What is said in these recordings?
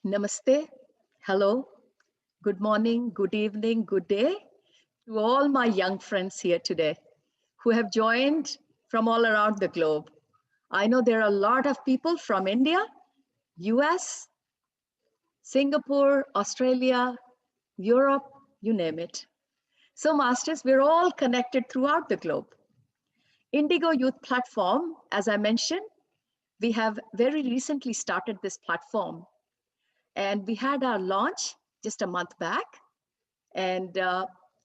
Namaste, hello, good morning, good evening, good day to all my young friends here today who have joined from all around the globe. I know there are a lot of people from India, US, Singapore, Australia, Europe, you name it. So, Masters, we're all connected throughout the globe. Indigo Youth Platform, as I mentioned, we have very recently started this platform and we had our launch just a month back. And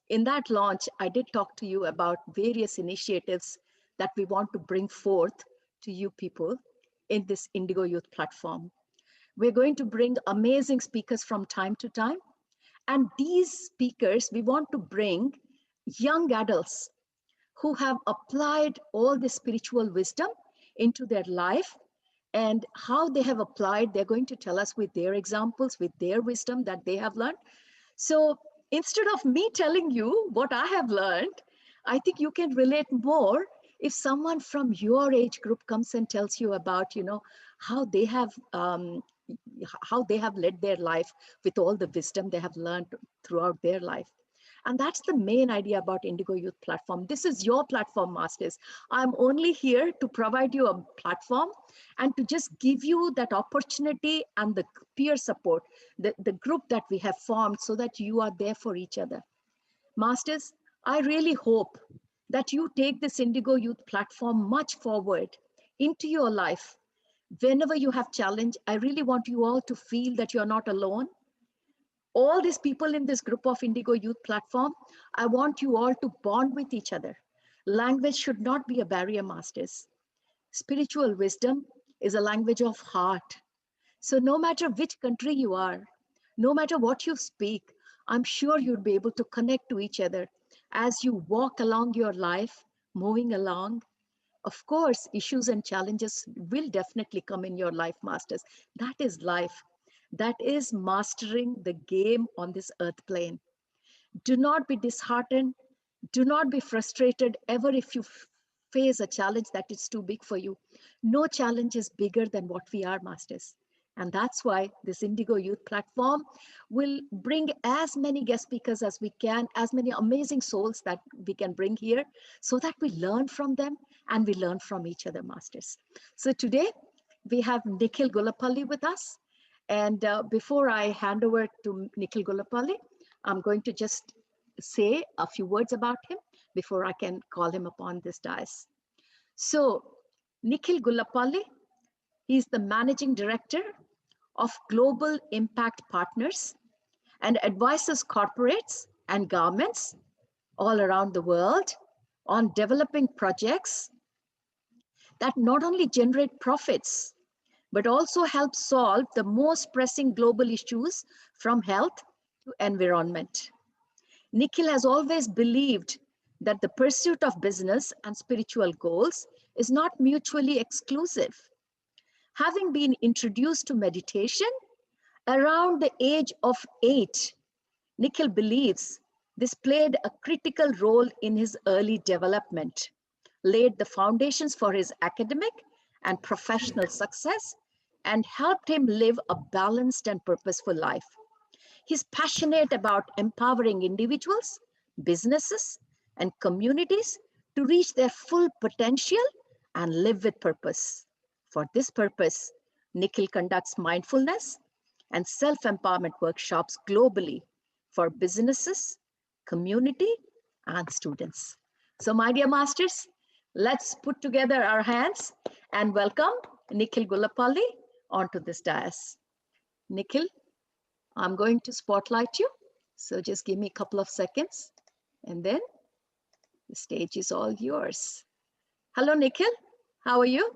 in that launch, I did talk to you about various initiatives that we want to bring forth to you people in this Indigo Youth platform. We're going to bring amazing speakers from time to time. And these speakers, we want to bring young adults who have applied all the spiritual wisdom into their life and how they have applied. They're going to tell us with their examples, with their wisdom that they have learned. So instead of me telling you what I have learned, I think you can relate more if someone from your age group comes and tells you about, how they have led their life with all the wisdom they have learned throughout their life. And that's the main idea about Indigo Youth Platform. This is your platform, Masters. I'm only here to provide you a platform and to just give you that opportunity and the peer support, the group that we have formed so that you are there for each other. Masters, I really hope that you take this Indigo Youth Platform much forward into your life. Whenever you have challenge, I really want you all to feel that you're not alone. All these people in this group of Indigo Youth Platform, I want you all to bond with each other. Language should not be a barrier, Masters. Spiritual wisdom is a language of heart. So no matter which country you are, no matter what you speak, I'm sure you'll be able to connect to each other as you walk along your life, moving along. Of course, issues and challenges will definitely come in your life, Masters. That is life. That is mastering the game on this earth plane. Do not be disheartened. Do not be frustrated ever if you face a challenge that is too big for you. No challenge is bigger than what we are, Masters. And that's why this Indigo Youth platform will bring as many guest speakers as we can, as many amazing souls that we can bring here so that we learn from them and we learn from each other, Masters. So today we have Nikhil Gullapalli with us. And before I hand over to Nikhil Gullapalli, I'm going to just say a few words about him before I can call him upon this dais. So, Nikhil Gullapalli, he's the managing director of Global Impact Partners and advises corporates and governments all around the world on developing projects that not only generate profits, but also help solve the most pressing global issues from health to environment. Nikhil has always believed that the pursuit of business and spiritual goals is not mutually exclusive. Having been introduced to meditation around the age of 8, Nikhil believes this played a critical role in his early development, laid the foundations for his academic and professional success, and helped him live a balanced and purposeful life. He's passionate about empowering individuals, businesses, and communities to reach their full potential and live with purpose. For this purpose, Nikhil conducts mindfulness and self-empowerment workshops globally for businesses, community, and students. So my dear masters, let's put together our hands and welcome Nikhil Gullapalli onto this dais. Nikhil, I'm going to spotlight you. So just give me a couple of seconds and then the stage is all yours. Hello, Nikhil. How are you?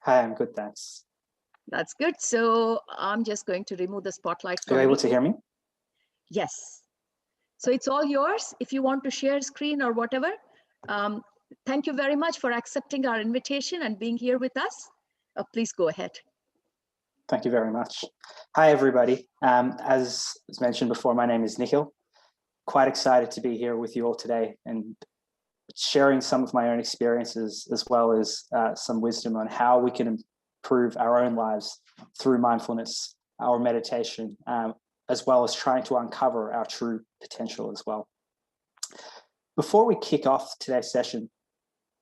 Hi, I'm good, thanks. That's good. So I'm just going to remove the spotlight. Are you able to hear me? Yes. So it's all yours. If you want to share screen or whatever. Thank you very much for accepting our invitation and being here with us. Please go ahead. Thank you very much. Hi, everybody. As mentioned before, my name is Nikhil. Quite excited to be here with you all today and sharing some of my own experiences as well as some wisdom on how we can improve our own lives through mindfulness or meditation, as well as trying to uncover our true potential as well. Before we kick off today's session,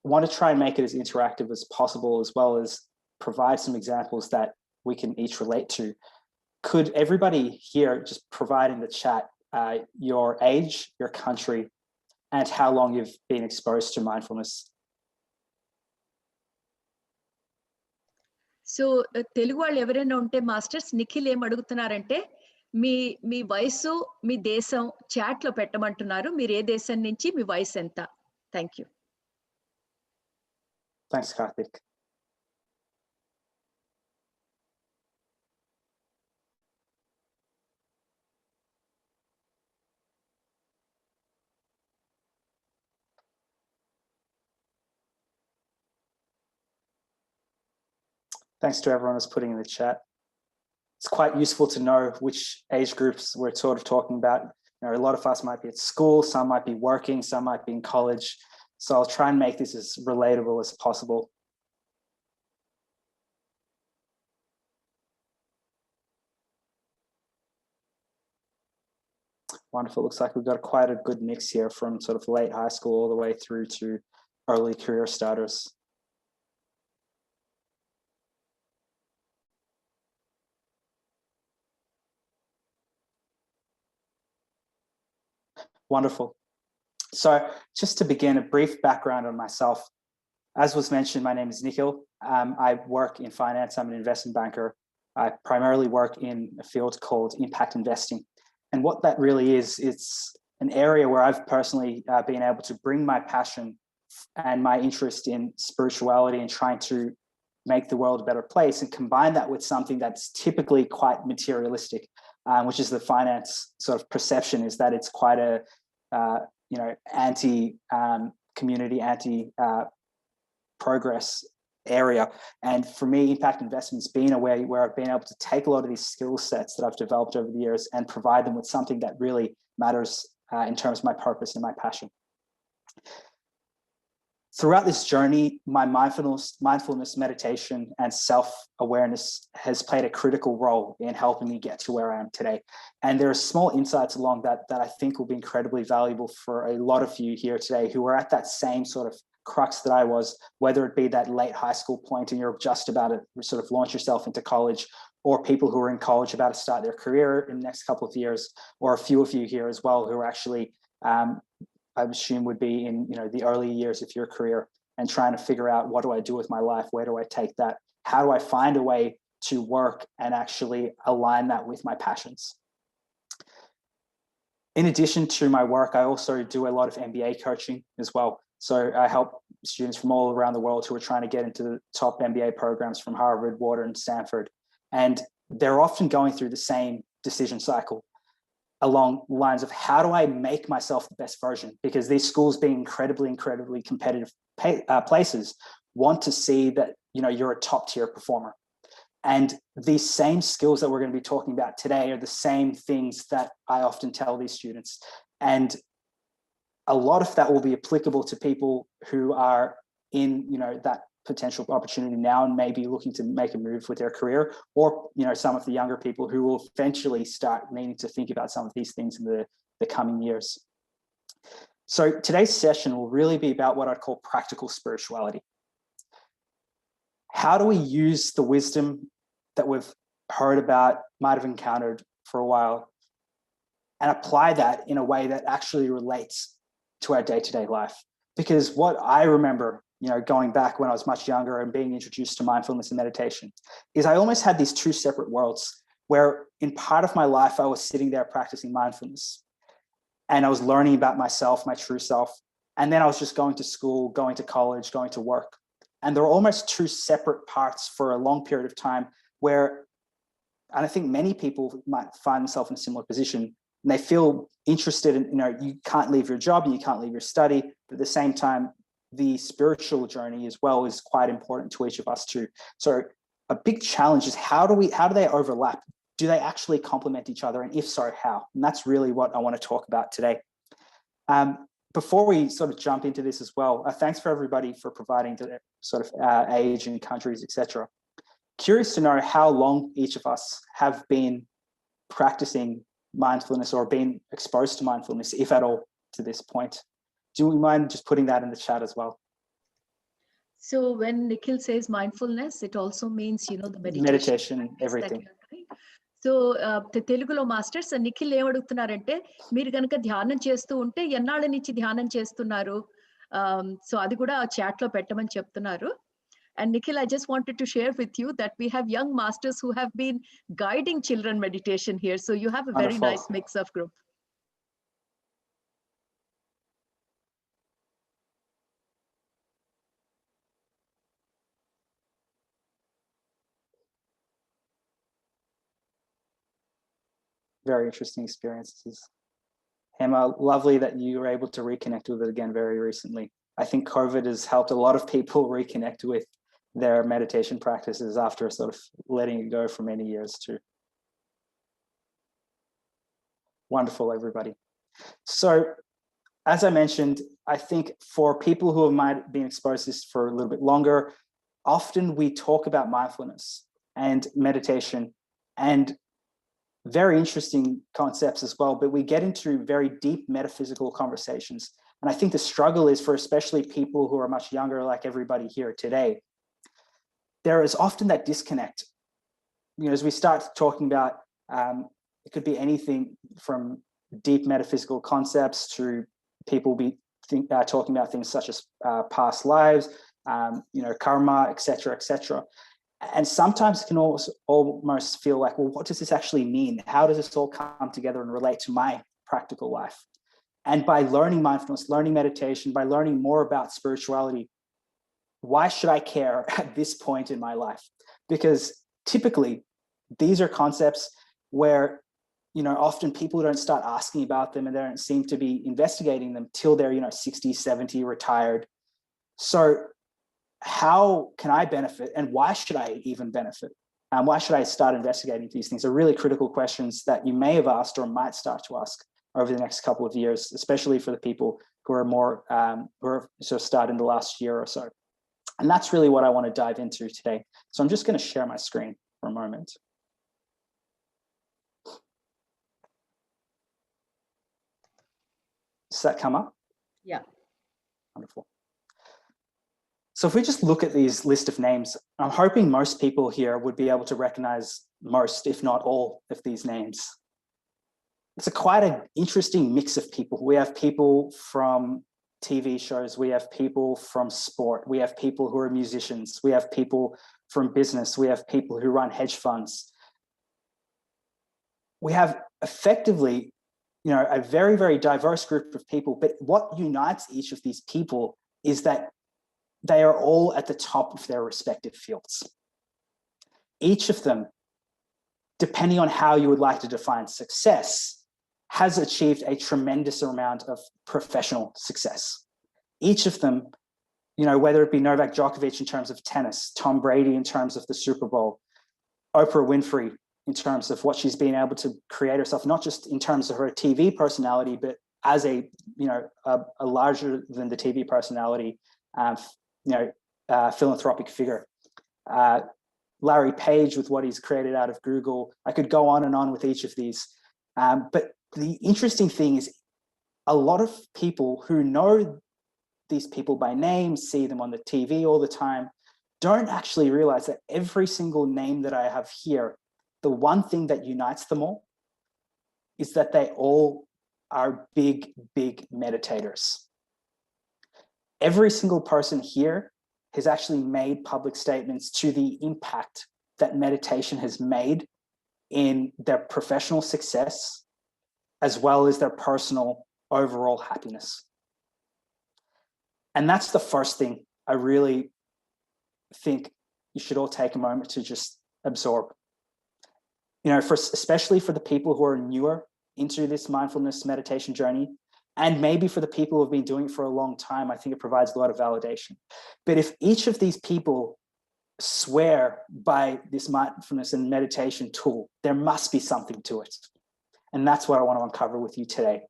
I want to try and make it as interactive as possible, as well as provide some examples that we can each relate to. Could everybody here just provide in the chat your age, your country, and how long you've been exposed to mindfulness? So Telugu వాళ్ళు ఎవరైనా ఉంటే masters, Nikhil ఏం అడుగుతున్నారంటే మీ మీ వయసు, మీ దేశం chat లో పెట్టమంటున్నారు. మీరు ఏ దేశం నుంచి, మీ వయసు ఎంత? Thank you. Thanks, Karthik. Thanks to everyone who's putting in the chat. It's quite useful to know which age groups we're sort of talking about. You know, a lot of us might be at school, some might be working, some might be in college. So I'll try and make this as relatable as possible. Wonderful. Looks like we've got quite a good mix here from sort of late high school all the way through to early career starters. Wonderful. So just to begin, a brief background on myself. As was mentioned, my name is Nikhil. I work in finance. I'm an investment banker. I primarily work in a field called impact investing. And what that really is, it's an area where I've personally been able to bring my passion and my interest in spirituality and trying to make the world a better place and combine that with something that's typically quite materialistic, which is the finance sort of perception, is that it's quite a anti-community, anti-progress area. And for me, impact investment's been a way where I've been able to take a lot of these skill sets that I've developed over the years and provide them with something that really matters in terms of my purpose and my passion. Throughout this journey, my mindfulness, meditation, and self-awareness has played a critical role in helping me get to where I am today. And there are small insights along that I think will be incredibly valuable for a lot of you here today who are at that same sort of crux that I was, whether it be that late high school point and you're just about to sort of launch yourself into college, or people who are in college about to start their career in the next couple of years, or a few of you here as well who are actually I assume would be in the early years of your career and trying to figure out, what do I do with my life? Where do I take that? How do I find a way to work and actually align that with my passions? In addition to my work, I also do a lot of MBA coaching as well. So I help students from all around the world who are trying to get into the top MBA programs from Harvard, Wharton, and Stanford. And they're often going through the same decision cycle along lines of, how do I make myself the best version? Because these schools, being incredibly competitive places, want to see that you're a top tier performer. And these same skills that we're going to be talking about today are the same things that I often tell these students. And a lot of that will be applicable to people who are in that potential opportunity now and maybe looking to make a move with their career, or some of the younger people who will eventually start needing to think about some of these things in the coming years. So today's session will really be about what I'd call practical spirituality. How do we use the wisdom that we've heard about, might have encountered for a while, and apply that in a way that actually relates to our day-to-day life? Because what I remember, going back when I was much younger and being introduced to mindfulness and meditation, is I almost had these two separate worlds where in part of my life, I was sitting there practicing mindfulness and I was learning about myself, my true self. And then I was just going to school, going to college, going to work. And there were almost two separate parts for a long period of time where, and I think many people might find themselves in a similar position, and they feel interested in, you can't leave your job, you can't leave your study, but at the same time, the spiritual journey as well is quite important to each of us too. So a big challenge is, how do they overlap? Do they actually complement each other? And if so, how? And that's really what I want to talk about today. Before we sort of jump into this as well, thanks for everybody for providing the sort of age and countries, etc. curious to know how long each of us have been practicing mindfulness or been exposed to mindfulness, if at all, to this point. Do you mind just putting that in the chat as well? So when Nikhil says mindfulness, it also means, you know, the meditation, everything. So తెలుగులో masters Nikhil ఏమడుగుతున్నారంటే మీరు కనుక ధ్యానం చేస్తూ ఉంటే ఎన్నాళ్ళ నుంచి ధ్యానం చేస్తున్నారు, సో అది కూడా చాట్ లో పెట్టమని చెప్తున్నారు. And Nikhil, I just wanted to share with you that we have young masters who have been guiding children meditation here. So you have a very nice mix of group. Very interesting experiences. Emma, lovely that you were able to reconnect with it again very recently. I think COVID has helped a lot of people reconnect with their meditation practices after sort of letting it go for many years too. Wonderful, everybody. So, as I mentioned, I think for people who might have been exposed to this for a little bit longer, often we talk about mindfulness and meditation and very interesting concepts as well, but we get into very deep metaphysical conversations. And I think the struggle is for especially people who are much younger, like everybody here today, there is often that disconnect. You know, as we start talking about, it could be anything from deep metaphysical concepts to people talking about things such as past lives, you know, karma, etc., etc. And sometimes it can almost feel like, well, what does this actually mean? How does this all come together and relate to my practical life? And by learning mindfulness, learning meditation, by learning more about spirituality, why should I care at this point in my life? Because typically, these are concepts where, you know, often people don't start asking about them and they don't seem to be investigating them till they're, you know, 60, 70, retired. So how can I benefit and why should I even benefit? Why should I start investigating these things? Are really critical questions that you may have asked or might start to ask over the next couple of years, especially for the people who are more, who are sort of started in the last year or so. And that's really what I want to dive into today. So I'm just going to share my screen for a moment. Does that come up? Yeah. Wonderful. So if we just look at these list of names, I'm hoping most people here would be able to recognize most, if not all, of these names. It's quite an interesting mix of people. We have people from TV shows, we have people from sport, we have people who are musicians, we have people from business, we have people who run hedge funds. We have effectively, you know, a very, very diverse group of people, but what unites each of these people is that they are all at the top of their respective fields. Each of them, depending on how you would like to define success, has achieved a tremendous amount of professional success. Each of them, you know, whether it be Novak Djokovic in terms of tennis, Tom Brady in terms of the Super Bowl, Oprah Winfrey in terms of what she's been able to create herself, not just in terms of her TV personality, but as a, you know, a larger than the TV personality, you know, philanthropic figure. Larry Page with what he's created out of Google. I could go on with each of these. But the interesting thing is a lot of people who know these people by name, see them on the TV all the time, don't actually realize that every single name that I have here, the one thing that unites them all is that they all are big, big meditators. Every single person here has actually made public statements to the impact that meditation has made in their professional success, as well as their personal overall happiness. And that's the first thing I really think you should all take a moment to just absorb. You know, especially for the people who are newer into this mindfulness meditation journey, and maybe for the people who have been doing it for a long time, I think it provides a lot of validation. But if each of these people swear by this mindfulness and meditation tool, there must be something to it. And that's what I want to uncover with you today.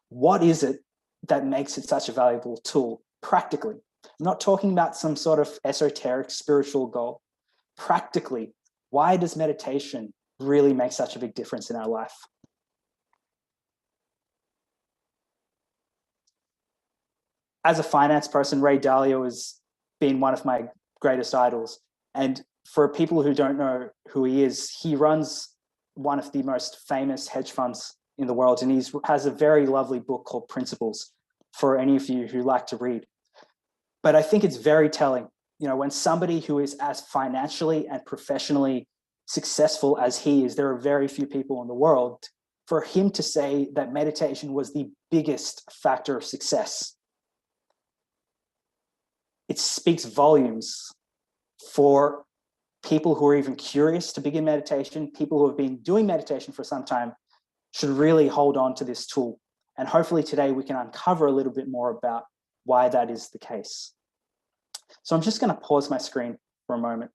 What is it that makes it such a valuable tool practically? I'm not talking about some sort of esoteric spiritual goal. practically, why does meditation really make such a big difference in our life? As a finance person, Ray Dalio has been one of my greatest idols. And for people who don't know who he runs one of the most famous hedge funds in the world. And he has a very lovely book called Principles for any of you who like to read. But I think it's very telling, when somebody who is as financially and professionally successful as he is, there are very few people in the world, for him to say that meditation was the biggest factor of success. It speaks volumes for people who are even curious to begin meditation. People who have been doing meditation for some time should really hold on to this tool. And hopefully today we can uncover a little bit more about why that is the case. So I'm just going to pause my screen for a moment.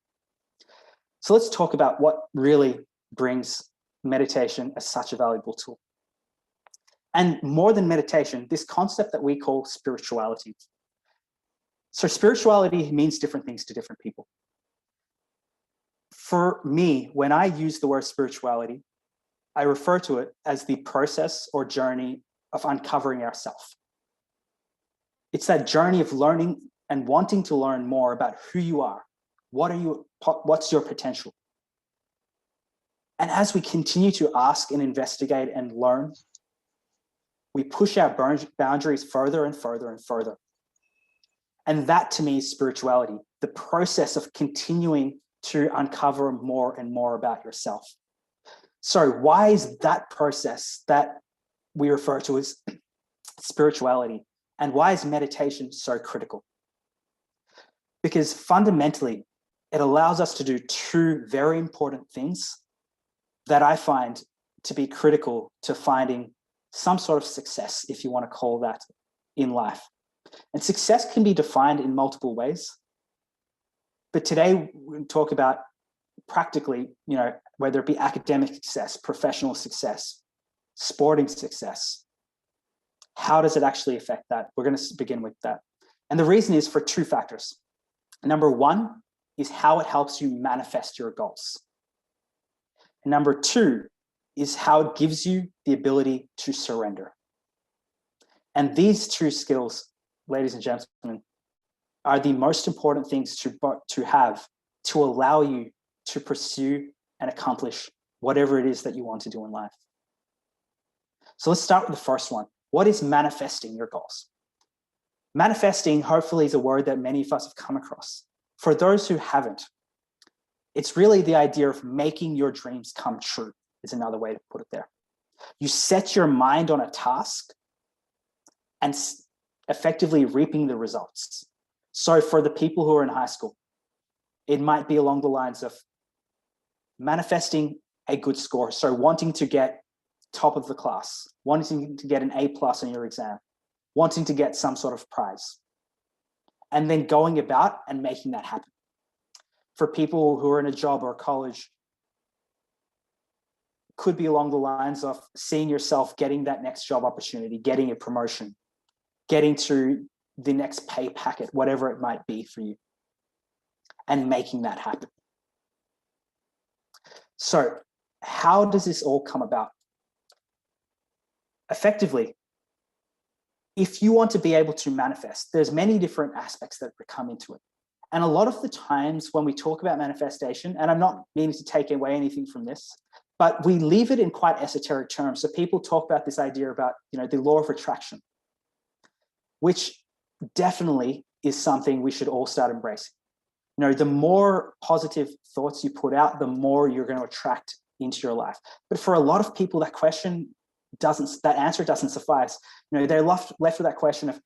So let's talk about what really brings meditation as such a valuable tool. And more than meditation, this concept that we call spirituality. So spirituality means different things to different people. For me, when I use the word spirituality, I refer to it as the process or journey of uncovering ourselves. It's that journey of learning and wanting to learn more about who you are. What's your potential? And as we continue to ask and investigate and learn, we push our boundaries further and further and further. And that to me is spirituality, the process of continuing to uncover more and more about yourself. So why is that process that we refer to as spirituality, and why is meditation so critical? Because fundamentally, it allows us to do two very important things that I find to be critical to finding some sort of success, if you want to call that, in life. And success can be defined in multiple ways. But today we'll talk about practically, whether it be academic success, professional success, sporting success. How does it actually affect that? We're going to begin with that. And the reason is for two factors. Number one is how it helps you manifest your goals. And number two is how it gives you the ability to surrender. And these two skills, ladies and gentlemen, are the most important things to have to allow you to pursue and accomplish whatever it is that you want to do in life. So let's start with the first one. What is manifesting your goals? Manifesting, hopefully, is a word that many of us have come across. For those who haven't, it's really the idea of making your dreams come true, is another way to put it there. You set your mind on a task and effectively reaping the results. So for the people who are in high school, it might be along the lines of manifesting a good score. So wanting to get top of the class, wanting to get an A+ on your exam, wanting to get some sort of prize, and then going about and making that happen. For people who are in a job or college, could be along the lines of seeing yourself getting that next job opportunity, getting a promotion, getting to the next pay packet, whatever it might be for you, and making that happen. So how does this all come about? Effectively, if you want to be able to manifest, there's many different aspects that come into it. And a lot of the times when we talk about manifestation, and I'm not meaning to take away anything from this, but we leave it in quite esoteric terms. So people talk about this idea about, the law of attraction, which definitely is something we should all start embracing. The more positive thoughts you put out, the more you're going to attract into your life. But for a lot of people, that answer doesn't suffice. They're left with that question of,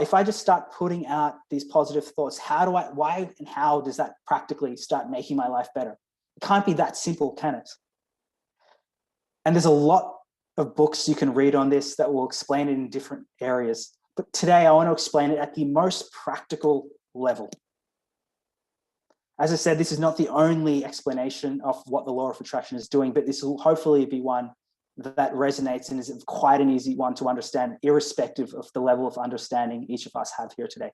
if I just start putting out these positive thoughts, why and how does that practically start making my life better? It can't be that simple, can it? And there's a lot of books you can read on this that will explain it in different areas. But today I want to explain it at the most practical level. As I said, this is not the only explanation of what the law of attraction is doing, but this will hopefully be one that resonates and is quite an easy one to understand, irrespective of the level of understanding each of us have here today.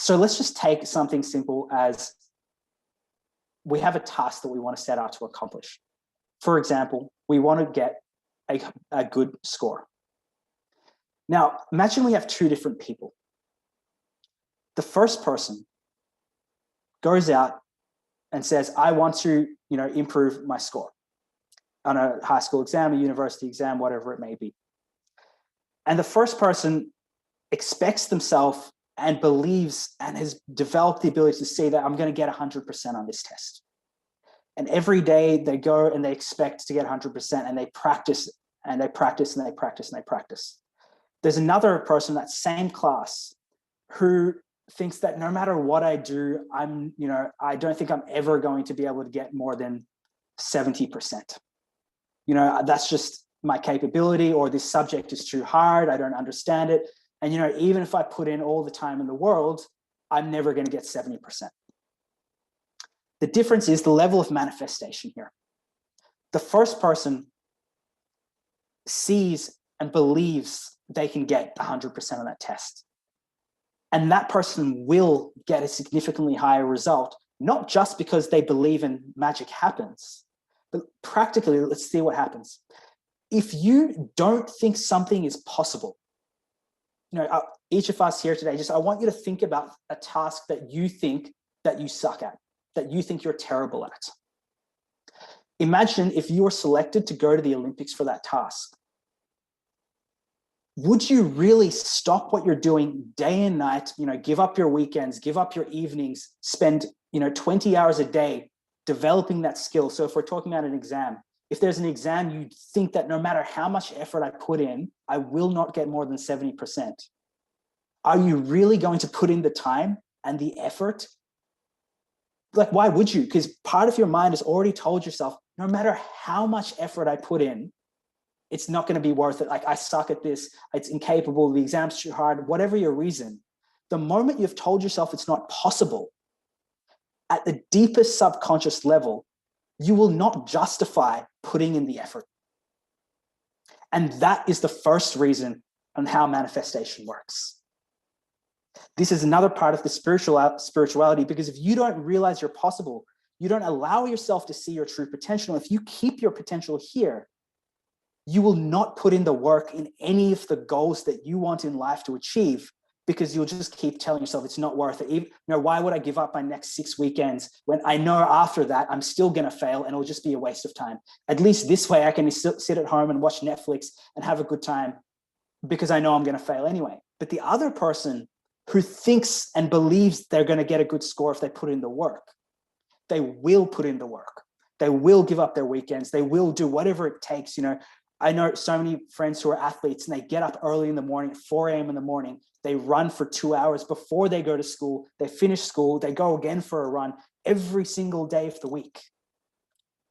So let's just take something simple as we have a task that we want to set out to accomplish. For example, we want to get a good score. Now, imagine we have two different people. The first person goes out and says, I want to, improve my score on a high school exam, a university exam, whatever it may be. And the first person expects themselves and believes and has developed the ability to see that I'm going to get 100% on this test. And every day they go and they expect to get 100% and they practice and they practice and they practice and they practice. There's another person in that same class who thinks that no matter what I do, I don't think I'm ever going to be able to get more than 70%. That's just my capability, or this subject is too hard. I don't understand it. And, even if I put in all the time in the world, I'm never going to get 70%. The difference is the level of manifestation here. The first person sees and believes they can get 100% on that test. And that person will get a significantly higher result, not just because they believe in magic happens, but practically, let's see what happens. If you don't think something is possible, each of us here today, I want you to think about a task that you think that you suck at, that you think you're terrible at. Imagine if you were selected to go to the Olympics for that task. Would you really stop what you're doing day and night, give up your weekends, give up your evenings, spend, 20 hours a day developing that skill? So if we're talking about an exam, if there's an exam, you think that no matter how much effort I put in, I will not get more than 70%. Are you really going to put in the time and the effort? Like, why would you? Because part of your mind has already told yourself, no matter how much effort I put in, it's not going to be worth it. Like, I suck at this. It's incapable. The exam's too hard, whatever your reason. The moment you've told yourself it's not possible, at the deepest subconscious level, you will not justify putting in the effort. And that is the first reason on how manifestation works. This is another part of the spirituality, because if you don't realize you're possible, you don't allow yourself to see your true potential. If you keep your potential here, you will not put in the work in any of the goals that you want in life to achieve, because you'll just keep telling yourself it's not worth it. Why would I give up my next 6 weekends when I know after that I'm still going to fail and it'll just be a waste of time? At least this way I can sit at home and watch Netflix and have a good time, because I know I'm going to fail anyway. But the other person who thinks and believes they're going to get a good score if they put in the work, they will put in the work. They will give up their weekends. They will do whatever it takes. I know so many friends who are athletes, and they get up early in the morning, 4 a.m. in the morning. They run for 2 hours before they go to school. They finish school. They go again for a run every single day of the week,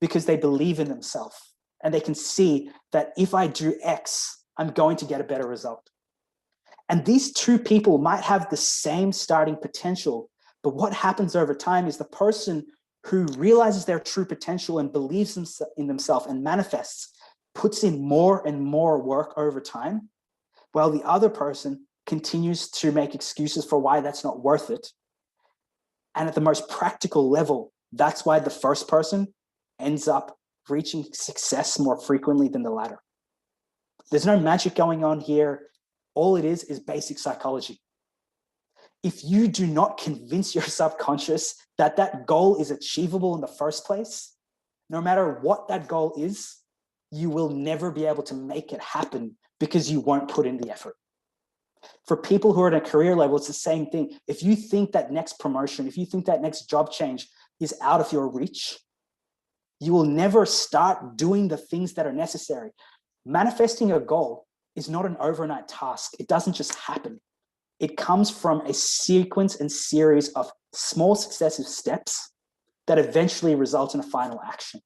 because they believe in themselves and they can see that if I do X, I'm going to get a better result. And these two people might have the same starting potential, but what happens over time is the person who realizes their true potential and believes in themselves and manifests puts in more and more work over time, while the other person continues to make excuses for why that's not worth it. And at the most practical level, that's why the first person ends up reaching success more frequently than the latter. There's no magic going on here. All it is basic psychology. If you do not convince your subconscious that that goal is achievable in the first place, no matter what that goal is, you will never be able to make it happen, because you won't put in the effort. For people who are at a career level, it's the same thing. If you think that next promotion, if you think that next job change is out of your reach, you will never start doing the things that are necessary. Manifesting a goal is not an overnight task. It doesn't just happen. It comes from a sequence and series of small successive steps that eventually result in a final action.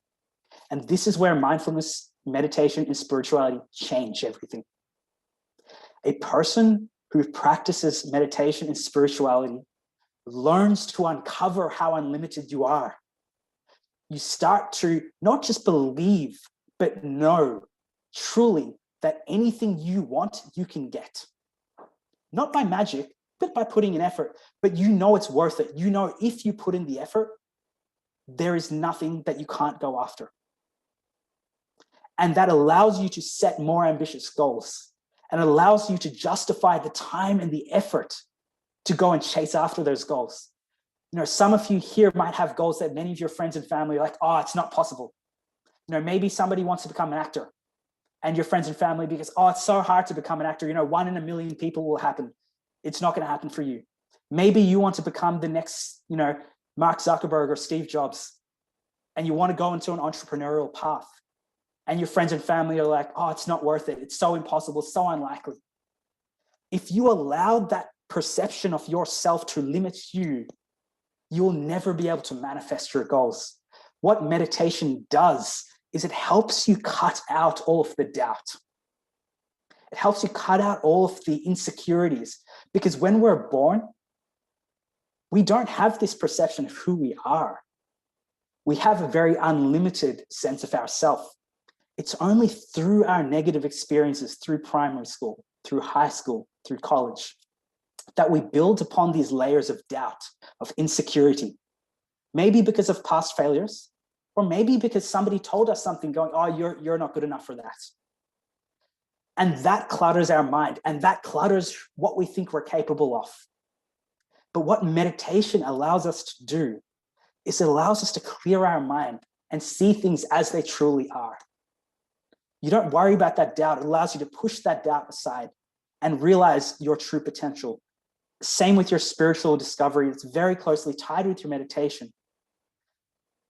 And this is where mindfulness, meditation, and spirituality change everything. A person who practices meditation and spirituality learns to uncover how unlimited you are. You start to not just believe, but know truly that anything you want, you can get. Not by magic, but by putting in effort. But you know it's worth it. You know if you put in the effort, there is nothing that you can't go after. And that allows you to set more ambitious goals and allows you to justify the time and the effort to go and chase after those goals. You know, some of you here might have goals that many of your friends and family are like, oh, it's not possible. You know, maybe somebody wants to become an actor and your friends and family, because, oh, it's so hard to become an actor. You know, 1 in a million people will happen. It's not going to happen for you. Maybe you want to become the next, you know, Mark Zuckerberg or Steve Jobs, and you want to go into an entrepreneurial path. And your friends and family are like, oh, it's not worth it. It's so impossible, so unlikely. If you allow that perception of yourself to limit you, you'll never be able to manifest your goals. What meditation does is it helps you cut out all of the doubt. It helps you cut out all of the insecurities, because when we're born, we don't have this perception of who we are. We have a very unlimited sense of ourself. It's only through our negative experiences, through primary school, through high school, through college, that we build upon these layers of doubt, of insecurity. Maybe because of past failures, or maybe because somebody told us something going, oh, you're not good enough for that. And that clutters our mind, and that clutters what we think we're capable of. But what meditation allows us to do is it allows us to clear our mind and see things as they truly are. You don't worry about that doubt. It allows you to push that doubt aside and realize your true potential. Same with your spiritual discovery. It's very closely tied with your meditation.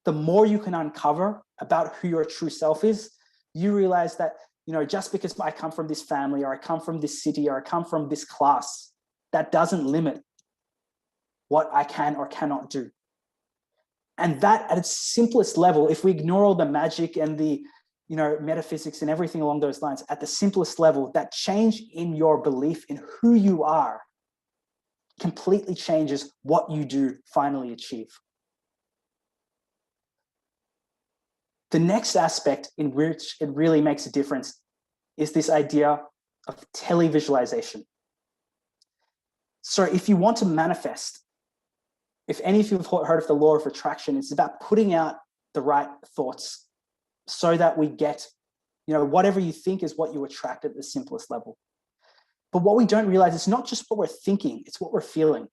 The more you can uncover about who your true self is, you realize that, you know, just because I come from this family, or I come from this city, or I come from this class, that doesn't limit what I can or cannot do. And that, at its simplest level, if we ignore all the magic and the, you know, metaphysics and everything along those lines, at the simplest level, that change in your belief in who you are completely changes what you do finally achieve. The next aspect in which it really makes a difference is this idea of televisualization. So if you want to manifest, if any of you have heard of the law of attraction, it's about putting out the right thoughts so that we get, you know, whatever you think is what you attract at the simplest level. But what we don't realize is not just what we're thinking, it's what we're feeling.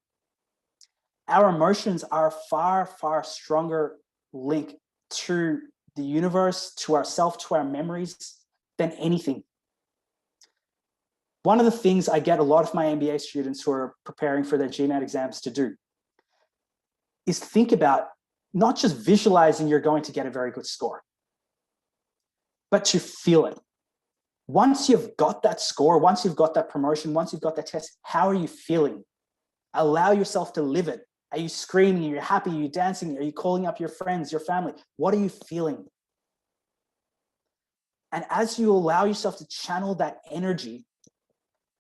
Our emotions are a far, far stronger link to the universe, to ourselves, to our memories than anything. One of the things I get a lot of my MBA students who are preparing for their GMAT exams to do is think about not just visualizing you're going to get a very good score, but to feel it. Once you've got that score, once you've got that promotion, once you've got that test, how are you feeling? Allow yourself to live it. Are you screaming? Are you happy? Are you dancing? Are you calling up your friends, your family? What are you feeling? And as you allow yourself to channel that energy,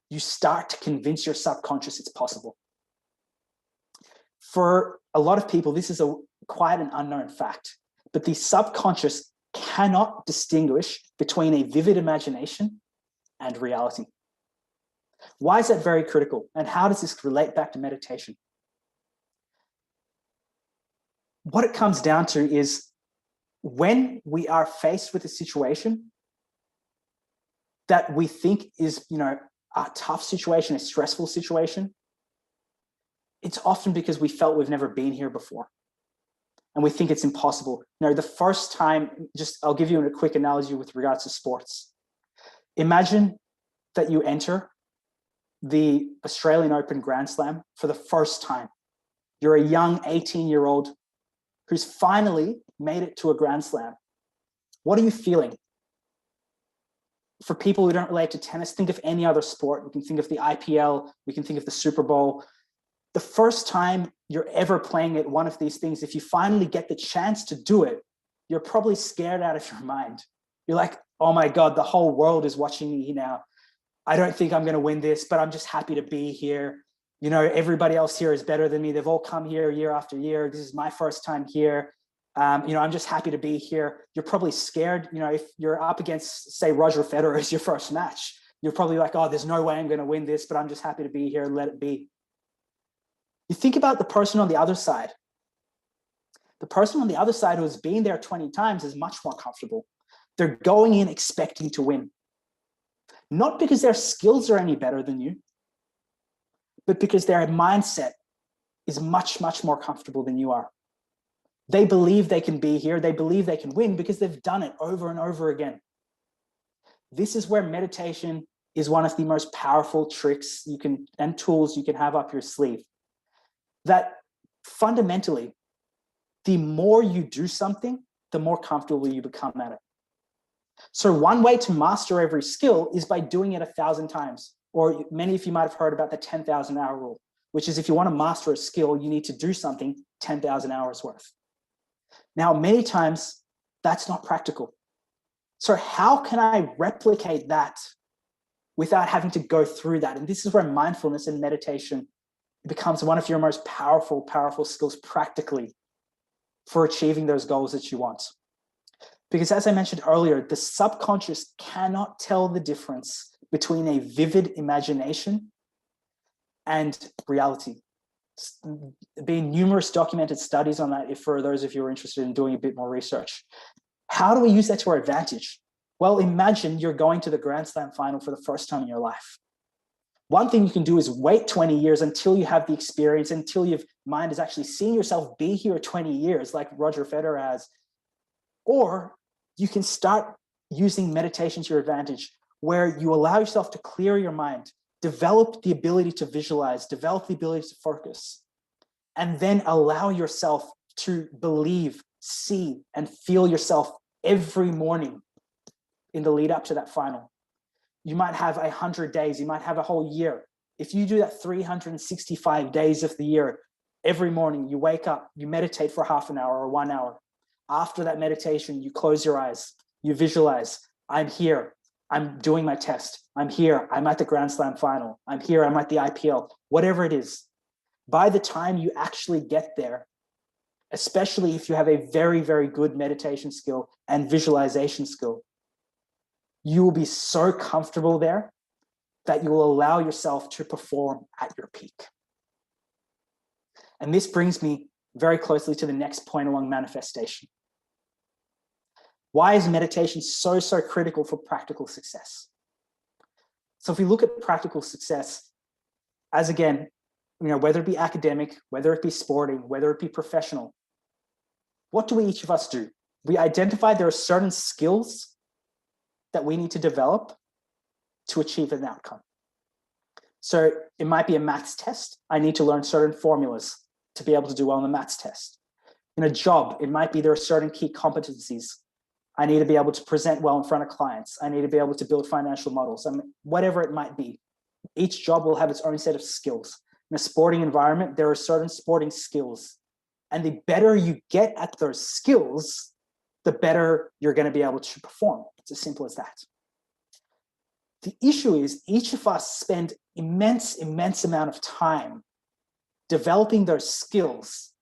you start to convince your subconscious it's possible. For a lot of people, this is quite an unknown fact, but the subconscious cannot distinguish between a vivid imagination and reality. Why is that very critical? And how does this relate back to meditation? What it comes down to is when we are faced with a situation that we think is, you know, a tough situation, a stressful situation, it's often because we felt we've never been here before and we think it's impossible. You know, the first time, I'll give you a quick analogy with regards to sports. Imagine that you enter the Australian Open Grand Slam for the first time. You're a young 18-year-old who's finally made it to a Grand Slam. What are you feeling? For people who don't relate to tennis, think of any other sport. We can think of the IPL, we can think of the Super Bowl. The first time you're ever playing at one of these things, if you finally get the chance to do it, you're probably scared out of your mind. You're like, oh my God, the whole world is watching me now. I don't think I'm going to win this, but I'm just happy to be here. You know, everybody else here is better than me. They've all come here year after year. This is my first time here. You know, I'm just happy to be here. You're probably scared. You know, if you're up against, say, Roger Federer as your first match, you're probably like, oh, there's no way I'm going to win this, but I'm just happy to be here. Let it be. You think about the person on the other side. The person on the other side who has been there 20 times is much more comfortable. They're going in expecting to win. Not because their skills are any better than you, but because their mindset is much, much more comfortable than you are. They believe they can be here. They believe they can win because they've done it over and over again. This is where meditation is one of the most powerful tricks and tools you can have up your sleeve. That fundamentally, the more you do something, the more comfortable you become at it. So one way to master every skill is by doing it 1,000 times. Or many of you might have heard about the 10,000 hour rule, which is if you want to master a skill, you need to do something 10,000 hours worth. Now, many times that's not practical. So how can I replicate that without having to go through that? And this is where mindfulness and meditation becomes one of your most powerful skills practically for achieving those goals that you want. Because as I mentioned earlier, the subconscious cannot tell the difference between a vivid imagination and reality. There have been numerous documented studies on that, if for those of you who are interested in doing a bit more research. How do we use that to our advantage? Well, imagine you're going to the Grand Slam final for the first time in your life. One thing you can do is wait 20 years until you have the experience, until your mind has actually seen yourself be here 20 years, like Roger Federer has. Or you can start using meditation to your advantage, where you allow yourself to clear your mind, develop the ability to visualize, develop the ability to focus, and then allow yourself to believe, see, and feel yourself every morning in the lead up to that final. You might have 100 days, you might have a whole year. If you do that 365 days of the year, every morning you wake up, you meditate for half an hour or 1 hour. After that meditation, you close your eyes, you visualize, I'm here, I'm doing my test, I'm here, I'm at the Grand Slam final, I'm here, I'm at the IPL, whatever it is. By the time you actually get there, especially if you have a very, very good meditation skill and visualization skill, you will be so comfortable there that you will allow yourself to perform at your peak. And this brings me very closely to the next point along manifestation. Why is meditation so critical for practical success? So if we look at practical success, as again, whether it be academic, whether it be sporting, whether it be professional, what do each of us do? We identify there are certain skills that we need to develop to achieve an outcome. So it might be a maths test. I need to learn certain formulas to be able to do well on the maths test. In a job, it might be there are certain key competencies. I need to be able to present well in front of clients. I need to be able to build financial models. Whatever it might be. Each job will have its own set of skills. In a sporting environment, there are certain sporting skills. And the better you get at those skills, the better you're going to be able to perform. It's as simple as that. The issue is each of us spend immense amount of time developing those skills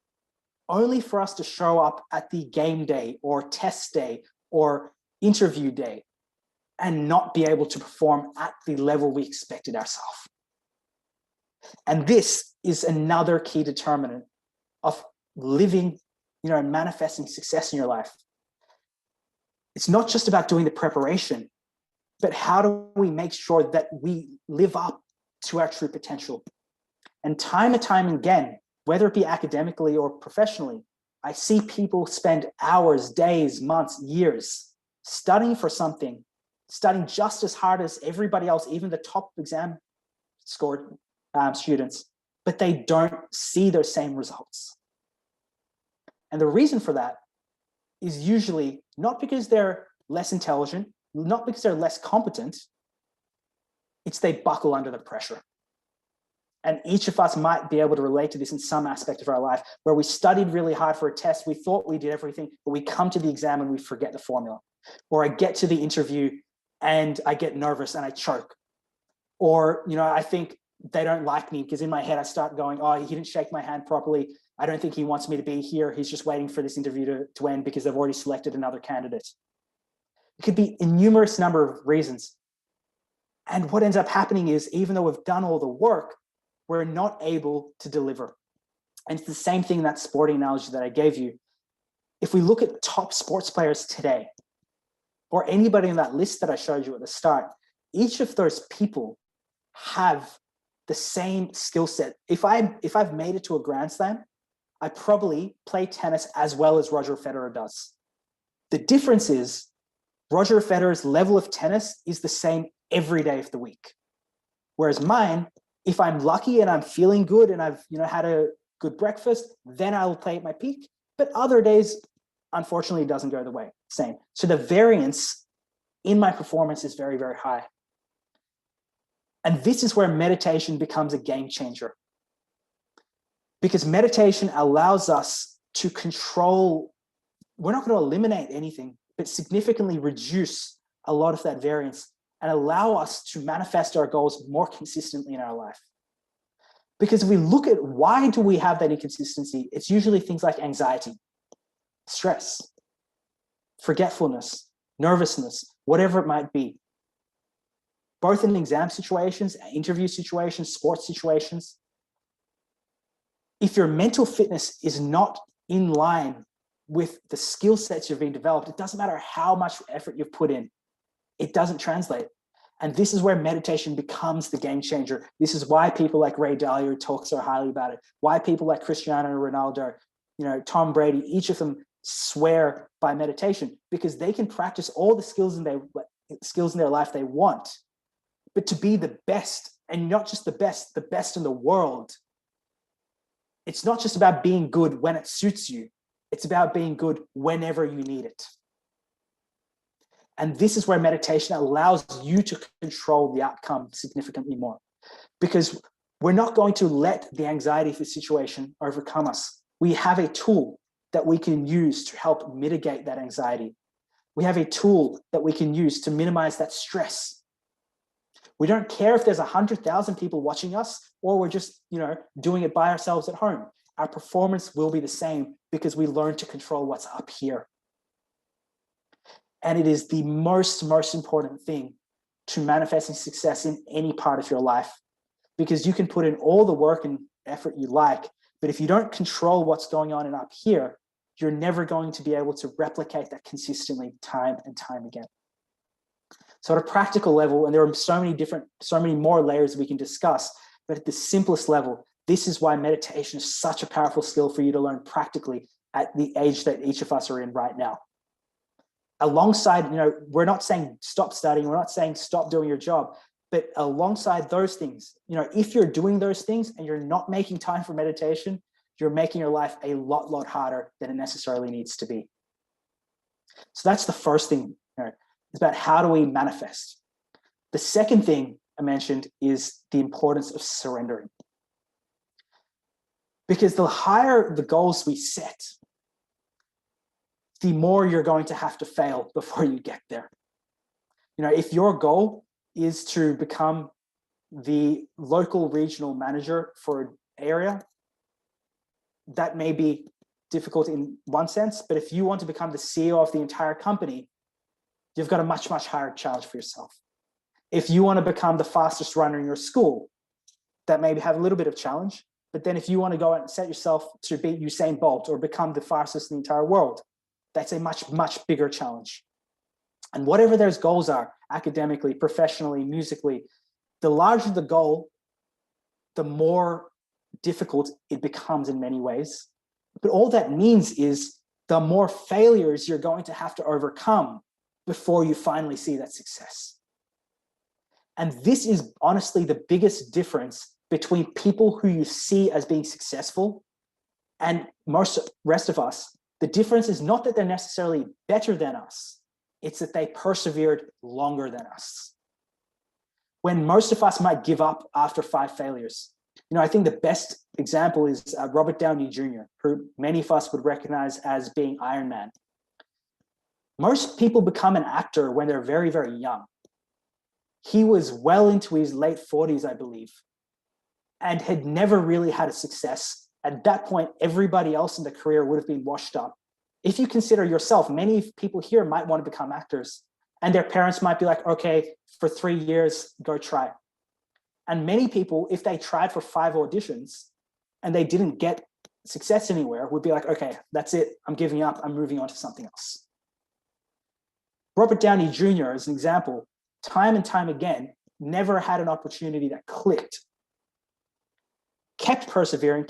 only for us to show up at the game day or test day or interview day and not be able to perform at the level we expected ourselves. And this is another key determinant of living, and manifesting success in your life. It's not just about doing the preparation, but how do we make sure that we live up to our true potential? And time and time again, whether it be academically or professionally, I see people spend hours, days, months, years studying for something, studying just as hard as everybody else, even the top exam scored students, but they don't see those same results. And the reason for that is usually not because they're less intelligent, not because they're less competent, it's they buckle under the pressure. And each of us might be able to relate to this in some aspect of our life, where we studied really hard for a test, we thought we did everything, but we come to the exam and we forget the formula. Or I get to the interview and I get nervous and I choke. Or, I think they don't like me because in my head I start going, oh, he didn't shake my hand properly. I don't think he wants me to be here. He's just waiting for this interview to end because they've already selected another candidate. It could be a numerous number of reasons. And what ends up happening is, even though we've done all the work, we're not able to deliver. And it's the same thing in that sporting analogy that I gave you. If we look at top sports players today, or anybody in that list that I showed you at the start, each of those people have the same skill set. If I've made it to a Grand Slam, I probably play tennis as well as Roger Federer does. The difference is Roger Federer's level of tennis is the same every day of the week. Whereas mine, if I'm lucky and I'm feeling good and I've had a good breakfast, then I'll play at my peak. But other days, unfortunately, it doesn't go the way. Same. So the variance in my performance is very, very high. And this is where meditation becomes a game changer. Because meditation allows us to control, we're not going to eliminate anything, but significantly reduce a lot of that variance and allow us to manifest our goals more consistently in our life. Because if we look at why do we have that inconsistency, it's usually things like anxiety, stress, forgetfulness, nervousness, whatever it might be. Both in exam situations, interview situations, sports situations. If your mental fitness is not in line with the skill sets you've been developed, it doesn't matter how much effort you've put in, it doesn't translate. And this is where meditation becomes the game changer. This is why people like Ray Dalio talk so highly about it. Why people like Cristiano Ronaldo, Tom Brady, each of them swear by meditation, because they can practice all the skills in their life they want, but to be the best, and not just the best in the world. It's not just about being good when it suits you. It's about being good whenever you need it. And this is where meditation allows you to control the outcome significantly more, because we're not going to let the anxiety of the situation overcome us. We have a tool that we can use to help mitigate that anxiety. We have a tool that we can use to minimize that stress. We don't care if there's 100,000 people watching us, or we're just, doing it by ourselves at home. Our performance will be the same because we learn to control what's up here. And it is the most important thing to manifesting success in any part of your life, because you can put in all the work and effort you like, but if you don't control what's going on and up here, you're never going to be able to replicate that consistently time and time again. So at a practical level, and there are so many more layers we can discuss, but at the simplest level, this is why meditation is such a powerful skill for you to learn practically at the age that each of us are in right now. Alongside, we're not saying stop studying, we're not saying stop doing your job, but alongside those things, if you're doing those things and you're not making time for meditation, you're making your life a lot harder than it necessarily needs to be. So that's the first thing. It's about how do we manifest. The second thing I mentioned is the importance of surrendering. Because the higher the goals we set, the more you're going to have to fail before you get there. If your goal is to become the local regional manager for an area, that may be difficult in one sense, but if you want to become the CEO of the entire company, you've got a much higher challenge for yourself. If you want to become the fastest runner in your school, that may have a little bit of challenge, but then if you want to go out and set yourself to beat Usain Bolt or become the fastest in the entire world, that's a much bigger challenge. And whatever those goals are, academically, professionally, musically, the larger the goal, the more difficult it becomes in many ways. But all that means is the more failures you're going to have to overcome before you finally see that success. And this is honestly the biggest difference between people who you see as being successful and most rest of us. The difference is not that they're necessarily better than us. It's that they persevered longer than us. When most of us might give up after 5 failures. I think the best example is Robert Downey Jr., who many of us would recognize as being Iron Man. Most people become an actor when they're very young. He was well into his late 40s, I believe, and had never really had a success. At that point, everybody else in the career would have been washed up. If you consider yourself, many people here might want to become actors, and their parents might be like, okay, for 3 years, go try. And many people, if they tried for 5 auditions and they didn't get success anywhere would be like, okay, that's it. I'm giving up. I'm moving on to something else. Robert Downey Jr., as an example, time and time again, never had an opportunity that clicked. Kept persevering,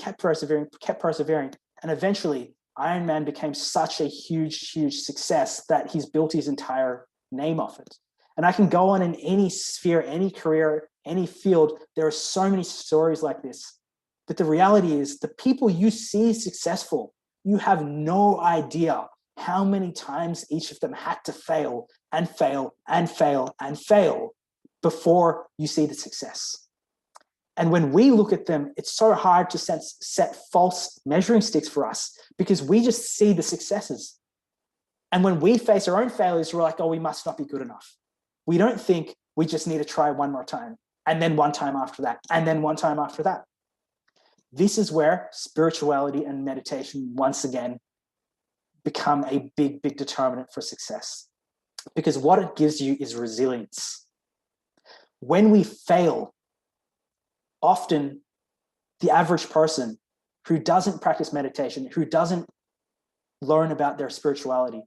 and eventually Iron Man became such a huge, huge success that he's built his entire name off it. And I can go on in any sphere, any career, any field. There are so many stories like this. But the reality is, the people you see successful, you have no idea how many times each of them had to fail and fail and fail and fail before you see the success. And when we look at them, it's so hard to set false measuring sticks for us because we just see the successes. And when we face our own failures, we're like, oh, we must not be good enough. We don't think we just need to try one more time, and then one time after that, and then one time after that. This is where spirituality and meditation, once again, become a big, big determinant for success. Because what it gives you is resilience. When we fail, often the average person who doesn't practice meditation, who doesn't learn about their spirituality,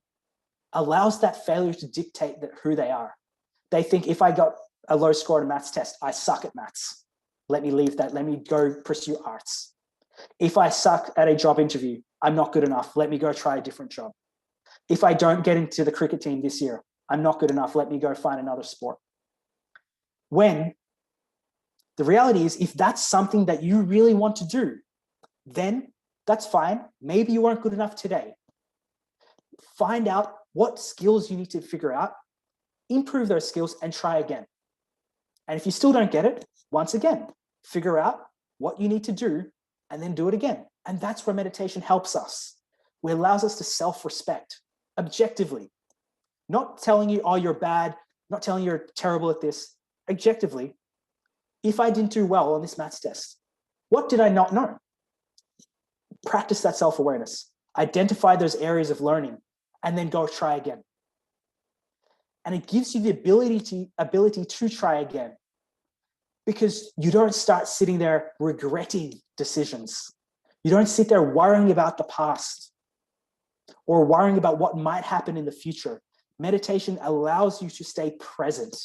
allows that failure to dictate who they are. They think, if I got a low score on a maths test, I suck at maths. Let me leave that. Let me go pursue arts. If I suck at a job interview, I'm not good enough. Let me go try a different job. If I don't get into the cricket team this year, I'm not good enough. Let me go find another sport. When the reality is, if that's something that you really want to do, then that's fine. Maybe you weren't good enough today. Find out what skills you need to figure out, improve those skills, and try again. And if you still don't get it, once again, figure out what you need to do and then do it again. And that's where meditation helps us. It allows us to self-respect objectively, not telling you, oh, you're bad, not telling you you're terrible at this. Objectively, if I didn't do well on this maths test, what did I not know? Practice that self-awareness, identify those areas of learning, and then go try again. And it gives you the ability to try again, because you don't start sitting there regretting decisions. You don't sit there worrying about the past or worrying about what might happen in the future. Meditation allows you to stay present.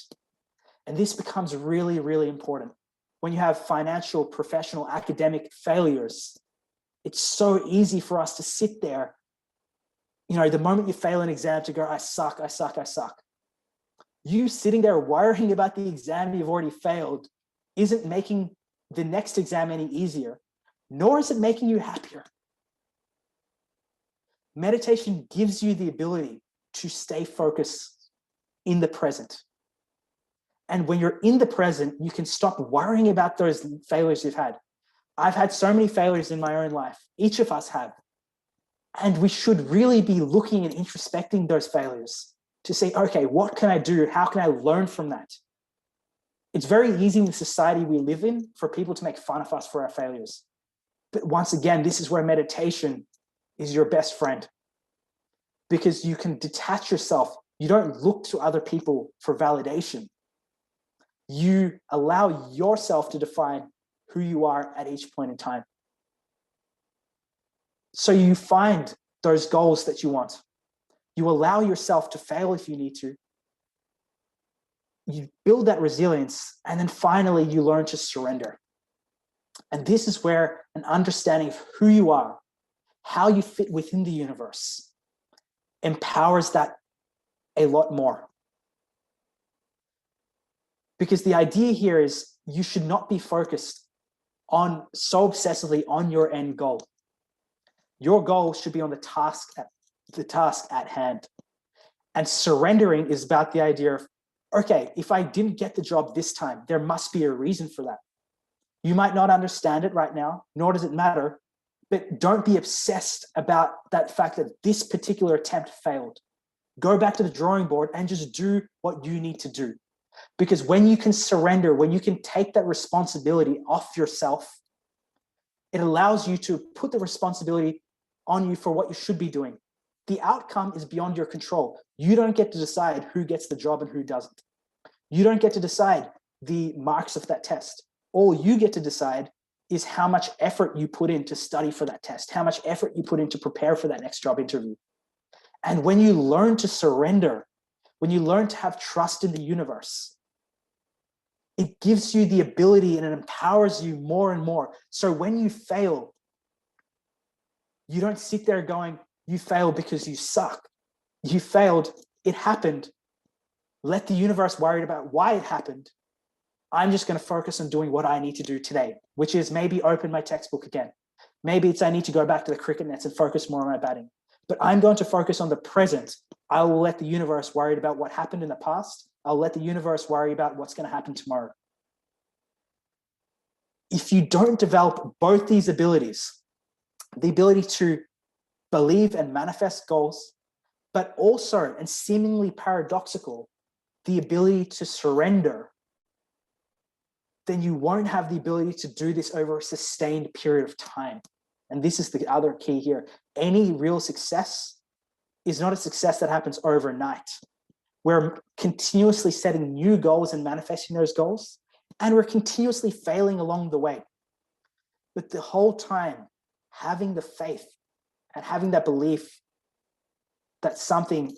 And this becomes really, really important. When you have financial, professional, academic failures, it's so easy for us to sit there, the moment you fail an exam, to go, I suck, I suck, I suck. You sitting there worrying about the exam you've already failed isn't making the next exam any easier, nor is it making you happier. Meditation gives you the ability to stay focused in the present. And when you're in the present, you can stop worrying about those failures you've had. I've had so many failures in my own life. Each of us have. And we should really be looking and introspecting those failures to say, okay, what can I do? How can I learn from that? It's very easy in the society we live in for people to make fun of us for our failures. But once again, this is where meditation is your best friend, because you can detach yourself. You don't look to other people for validation. You allow yourself to define who you are at each point in time. So you find those goals that you want. You allow yourself to fail if you need to. You build that resilience, and then finally you learn to surrender. And this is where an understanding of who you are, how you fit within the universe, empowers that a lot more. Because the idea here is you should not be focused on so obsessively on your end goal. Your goal should be on the task at hand. And surrendering is about the idea of, okay, if I didn't get the job this time, there must be a reason for that. You might not understand it right now, nor does it matter, but don't be obsessed about that fact that this particular attempt failed. Go back to the drawing board and just do what you need to do. Because when you can surrender, when you can take that responsibility off yourself, it allows you to put the responsibility on you for what you should be doing. The outcome is beyond your control. You don't get to decide who gets the job and who doesn't. You don't get to decide the marks of that test. All you get to decide is how much effort you put in to study for that test, how much effort you put in to prepare for that next job interview. And when you learn to surrender, when you learn to have trust in the universe, it gives you the ability and it empowers you more and more. So when you fail, you don't sit there going, you failed because you suck. You failed, it happened. Let the universe worry about why it happened. I'm just going to focus on doing what I need to do today, which is maybe open my textbook again. Maybe it's I need to go back to the cricket nets and focus more on my batting. But I'm going to focus on the present. I will let the universe worry about what happened in the past. I'll let the universe worry about what's going to happen tomorrow. If you don't develop both these abilities, the ability to believe and manifest goals, but also, and seemingly paradoxical, the ability to surrender, then you won't have the ability to do this over a sustained period of time. And this is the other key here. Any real success is not a success that happens overnight. We're continuously setting new goals and manifesting those goals, and we're continuously failing along the way. But the whole time, having the faith and having that belief that something,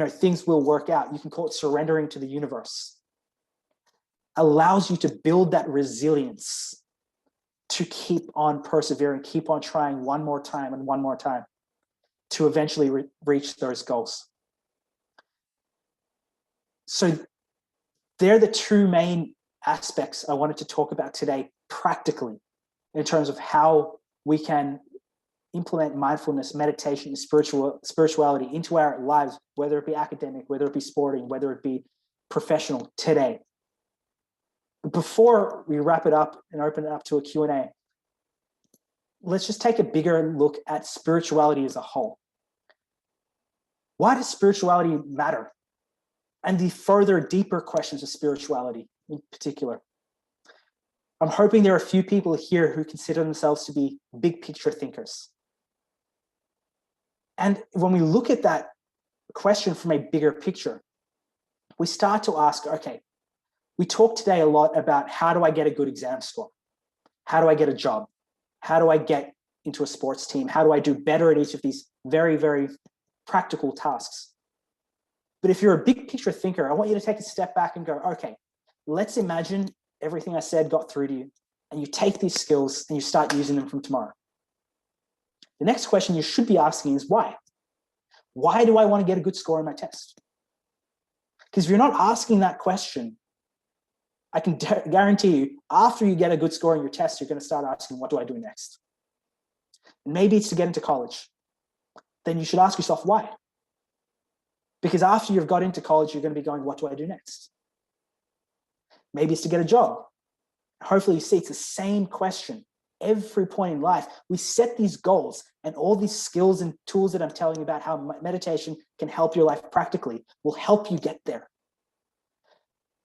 things will work out, you can call it surrendering to the universe, allows you to build that resilience to keep on persevering, keep on trying one more time and one more time to eventually reach those goals. So they're the two main aspects I wanted to talk about today practically in terms of how we can implement mindfulness, meditation, and spirituality into our lives, whether it be academic, whether it be sporting, whether it be professional today. Before we wrap it up and open it up to a Q&A, let's just take a bigger look at spirituality as a whole. Why does spirituality matter? And the further, deeper questions of spirituality in particular. I'm hoping there are a few people here who consider themselves to be big picture thinkers. And when we look at that question from a bigger picture, we start to ask, okay, we talk today a lot about how do I get a good exam score? How do I get a job? How do I get into a sports team? How do I do better at each of these very, very practical tasks? But if you're a big picture thinker, I want you to take a step back and go, okay, let's imagine everything I said got through to you, and you take these skills and you start using them from tomorrow. The next question you should be asking is why? Why do I want to get a good score in my test? Because if you're not asking that question, I can guarantee you, after you get a good score in your test, you're going to start asking, what do I do next? And maybe it's to get into college. Then you should ask yourself, why? Because after you've got into college, you're going to be going, what do I do next? Maybe it's to get a job. Hopefully you see it's the same question. Every point in life, we set these goals, and all these skills and tools that I'm telling you about how meditation can help your life practically will help you get there.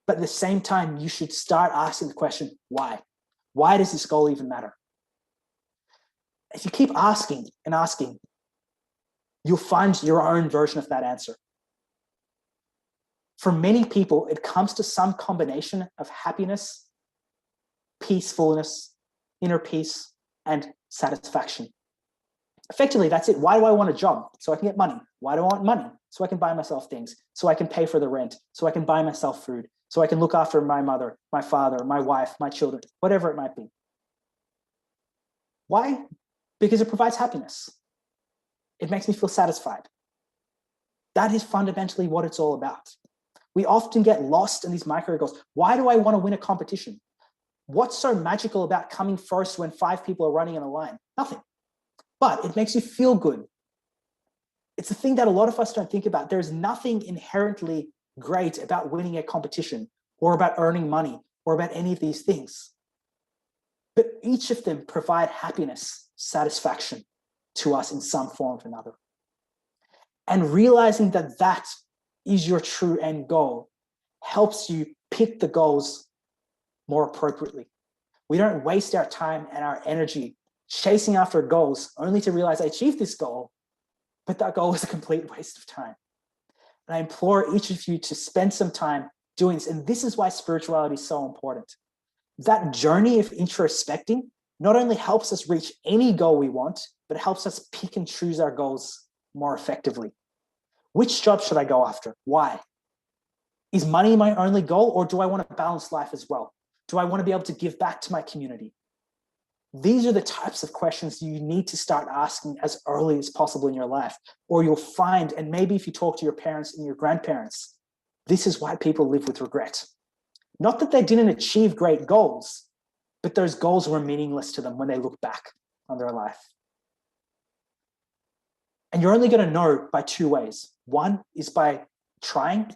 But at the same time, you should start asking the question, why? Why does this goal even matter? If you keep asking and asking, you'll find your own version of that answer. For many people, it comes to some combination of happiness, peacefulness, inner peace, and satisfaction. Effectively, that's it. Why do I want a job? So I can get money. Why do I want money? So I can buy myself things. So I can pay for the rent. So I can buy myself food. So I can look after my mother, my father, my wife, my children, whatever it might be. Why? Because it provides happiness. It makes me feel satisfied. That is fundamentally what it's all about. We often get lost in these micro goals. Why do I want to win a competition? What's so magical about coming first when 5 people are running in a line? Nothing. But it makes you feel good. It's the thing that a lot of us don't think about. There's nothing inherently great about winning a competition or about earning money or about any of these things. But each of them provide happiness, satisfaction to us in some form or another. And realizing that that is your true end goal helps you pick the goals more appropriately. We don't waste our time and our energy chasing after goals only to realize I achieved this goal, but that goal was a complete waste of time. And I implore each of you to spend some time doing this. And this is why spirituality is so important. that journey of introspecting not only helps us reach any goal we want, but it helps us pick and choose our goals more effectively. Which job should I go after? Why? Is money my only goal, or do I want to balance life as well? Do I want to be able to give back to my community? These are the types of questions you need to start asking as early as possible in your life, or you'll find, and maybe if you talk to your parents and your grandparents, this is why people live with regret. Not that they didn't achieve great goals, but those goals were meaningless to them when they look back on their life. And you're only going to know by two ways. One is by trying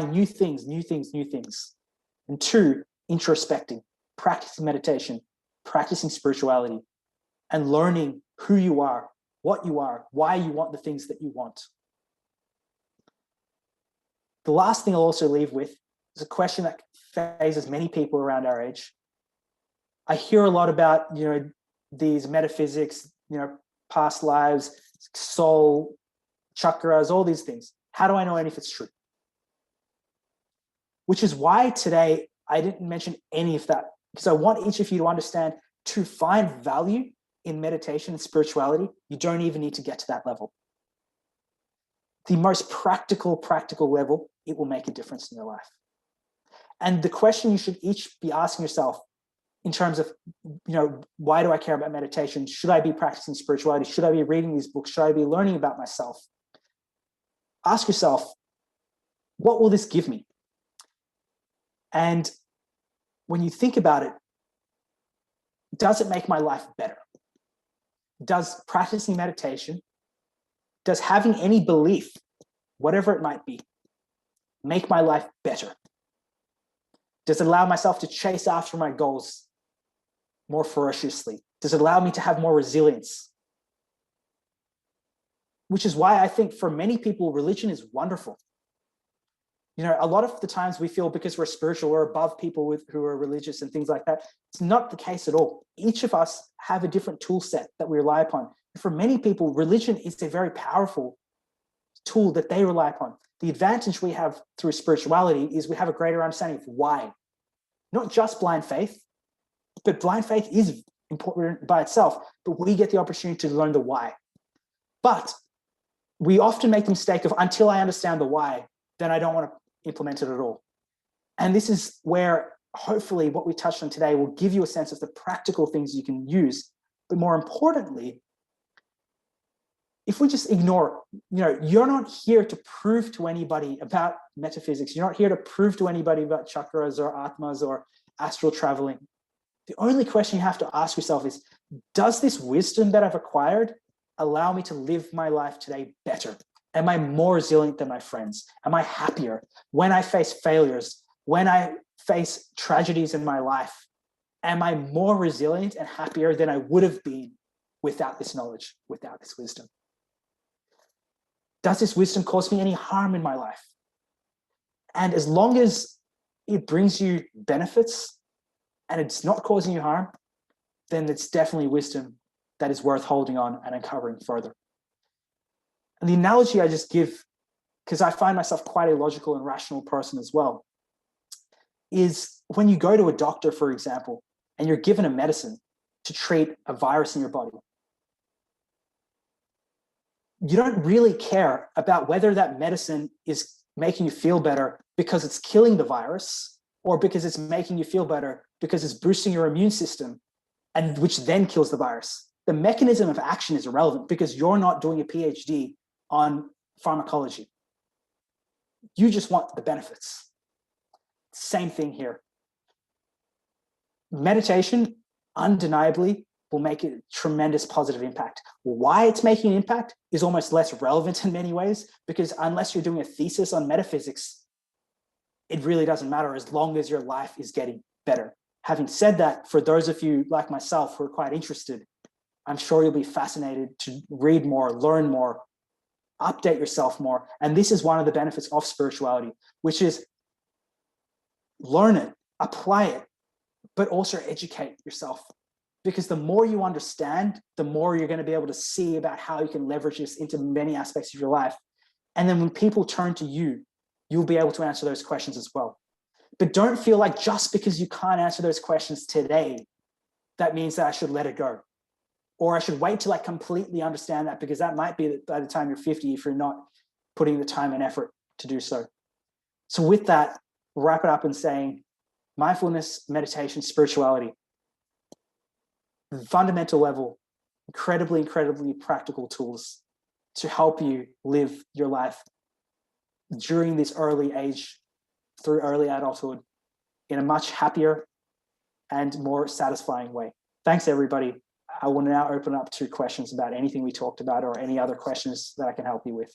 new things. And two, introspecting, practicing meditation, practicing spirituality, and learning who you are, what you are, why you want the things that you want. The last thing I'll also leave with is a question that phases many people around our age. I hear a lot about, these metaphysics, past lives, soul, chakras, all these things. How do I know if it's true? Which is why today I didn't mention any of that, because I want each of you to understand, to find value in meditation and spirituality, you don't even need to get to that level. The most practical level, it will make a difference in your life. And the question you should each be asking yourself in terms of, why do I care about meditation? Should I be practicing spirituality? Should I be reading these books? Should I be learning about myself? Ask yourself, what will this give me? And when you think about it, does it make my life better? Does practicing meditation, does having any belief, whatever it might be, make my life better? Does it allow myself to chase after my goals more ferociously? Does it allow me to have more resilience? Which is why I think for many people, religion is wonderful. A lot of the times we feel because we're spiritual, we're above people who are religious and things like that. It's not the case at all. Each of us have a different tool set that we rely upon. For many people, religion is a very powerful tool that they rely upon. The advantage we have through spirituality is we have a greater understanding of why. Not just blind faith, but blind faith is important by itself, but we get the opportunity to learn the why. But we often make the mistake of, until I understand the why, then I don't want to implement it at all. And this is where hopefully what we touched on today will give you a sense of the practical things you can use. But more importantly, if we just ignore, you're not here to prove to anybody about metaphysics. You're not here to prove to anybody about chakras or atmas or astral traveling. The only question you have to ask yourself is, does this wisdom that I've acquired allow me to live my life today better? Am I more resilient than my friends? Am I happier when I face failures? When I face tragedies in my life? Am I more resilient and happier than I would have been without this knowledge, without this wisdom? Does this wisdom cause me any harm in my life? And as long as it brings you benefits and it's not causing you harm, then it's definitely wisdom that is worth holding on and uncovering further. And the analogy I just give, because I find myself quite a logical and rational person as well, is when you go to a doctor, for example, and you're given a medicine to treat a virus in your body, you don't really care about whether that medicine is making you feel better because it's killing the virus, or because it's making you feel better because it's boosting your immune system, and which then kills the virus. The mechanism of action is irrelevant because you're not doing a PhD on pharmacology. You just want the benefits. Same thing here. Meditation undeniably will make a tremendous positive impact. Why it's making an impact is almost less relevant in many ways, because unless you're doing a thesis on metaphysics, it really doesn't matter as long as your life is getting better. Having said that, for those of you like myself who are quite interested, I'm sure you'll be fascinated to read more, learn more, update yourself more. And this is one of the benefits of spirituality, which is learn it, apply it, but also educate yourself. Because the more you understand, the more you're going to be able to see about how you can leverage this into many aspects of your life. And then when people turn to you, you'll be able to answer those questions as well. But don't feel like just because you can't answer those questions today, that means that I should let it go. Or I should wait till I completely understand that, because that might be by the time you're 50 if you're not putting the time and effort to do so. So with that, wrap it up in saying mindfulness, meditation, spirituality, fundamental level, incredibly, incredibly practical tools to help you live your life during this early age, through early adulthood, in a much happier and more satisfying way. Thanks, everybody. I will now open up to questions about anything we talked about or any other questions that I can help you with.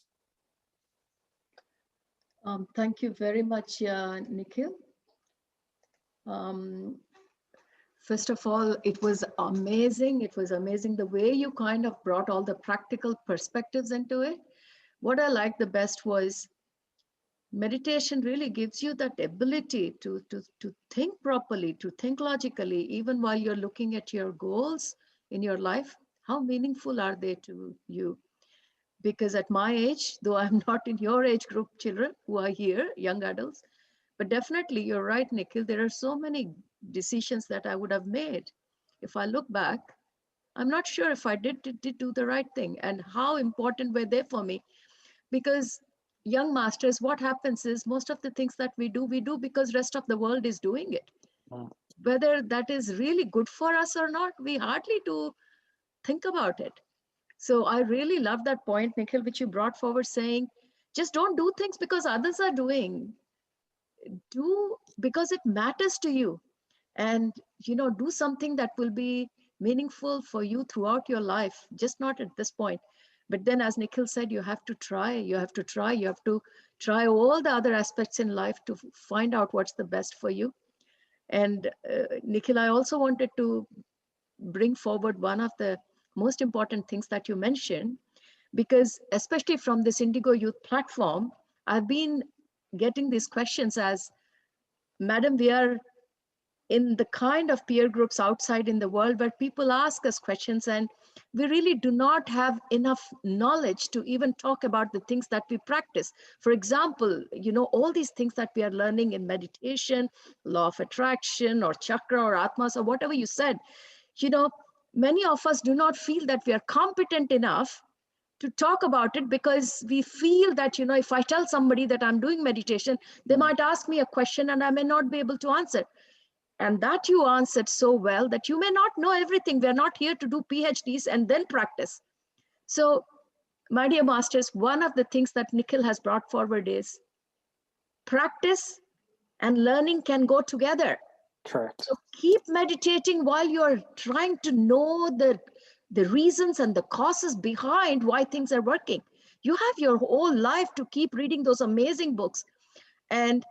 Thank you very much, Nikhil. First of all, it was amazing. It was amazing the way you kind of brought all the practical perspectives into it. What I liked the best was meditation really gives you that ability to think properly, to think logically, even while you're looking at your goals in your life. How meaningful are they to you? Because at my age, though I'm not in your age group, children who are here, young adults, but definitely you're right, Nikhil, there are so many decisions that I would have made. If I look back, I'm not sure if I did do the right thing, and how important were they for me. Because young masters, what happens is most of the things that we do because rest of the world is doing it. Whether that is really good for us or not, we hardly do think about it. So I really love that point, Nikhil, which you brought forward, saying, just don't do things because others are doing. Do because it matters to you. And, do something that will be meaningful for you throughout your life, just not at this point. But then, as Nikhil said, you have to try, you have to try all the other aspects in life to find out what's the best for you. And Nikhil, I also wanted to bring forward one of the most important things that you mentioned, because especially from this Indigo Youth platform, I've been getting these questions as, Madam, we are in the kind of peer groups outside in the world where people ask us questions, and we really do not have enough knowledge to even talk about the things that we practice. For example, all these things that we are learning in meditation, law of attraction, or chakra, or atmas, or whatever you said, many of us do not feel that we are competent enough to talk about it, because we feel that, if I tell somebody that I'm doing meditation, they might ask me a question and I may not be able to answer. And that you answered so well, that you may not know everything. We're not here to do PhDs and then practice. So, my dear masters, one of the things that Nikhil has brought forward is practice and learning can go together. Correct. So keep meditating while you're trying to know the reasons and the causes behind why things are working. You have your whole life to keep reading those amazing books. And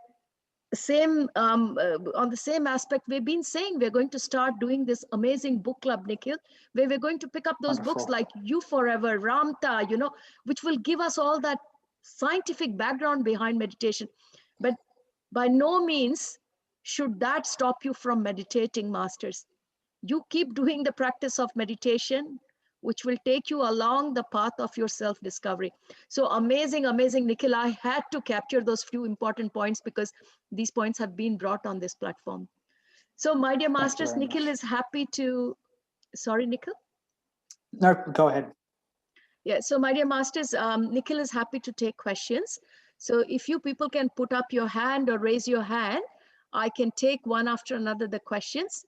on the same aspect, we've been saying we're going to start doing this amazing book club, Nikhil, where we're going to pick up those Wonderful. books like You Forever, Ramta, which will give us all that scientific background behind meditation. But by no means should that stop you from meditating, masters. You keep doing the practice of meditation, which will take you along the path of your self-discovery. So amazing, amazing, Nikhil. I had to capture those few important points because these points have been brought on this platform. So my dear masters, Nikhil is happy to, sorry, Nikhil? No, go ahead. Yeah, so my dear masters, Nikhil is happy to take questions. So if you people can put up your hand or raise your hand, I can take one after another the questions.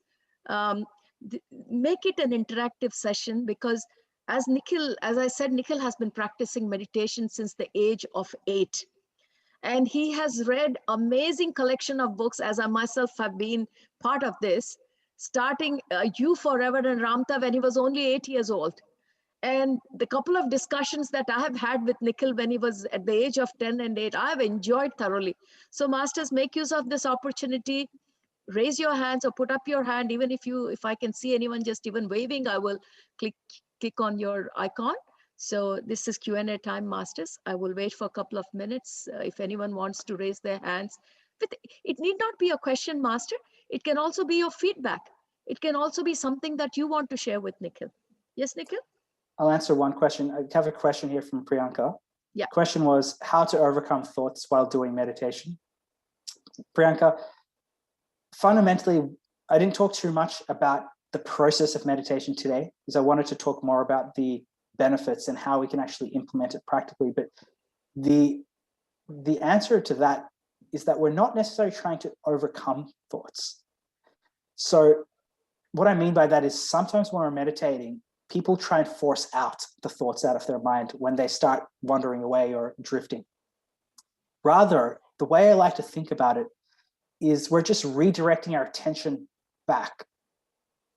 Make it an interactive session, because as I said, Nikhil has been practicing meditation since the age of 8. And he has read amazing collection of books, as I myself have been part of this, starting You Forever and Ramta when he was only 8 years old. And the couple of discussions that I have had with Nikhil when he was at the age of 10 and 8, I have enjoyed thoroughly. So masters, make use of this opportunity. Raise your hands or put up your hand. Even if I can see anyone just even waving, I will click on your icon. So this is Q&A time, masters. I will wait for a couple of minutes if anyone wants to raise their hands. But it need not be a question, master. It can also be your feedback. It can also be something that you want to share with Nikhil. Yes, Nikhil? I'll answer one question. I have a question here from Priyanka. Yeah. Question was how to overcome thoughts while doing meditation. Priyanka, fundamentally, I didn't talk too much about the process of meditation today, because I wanted to talk more about the benefits and how we can actually implement it practically. But the answer to that is that we're not necessarily trying to overcome thoughts. So what I mean by that is sometimes when we're meditating, people try and force out the thoughts out of their mind when they start wandering away or drifting. Rather, the way I like to think about it is we're just redirecting our attention back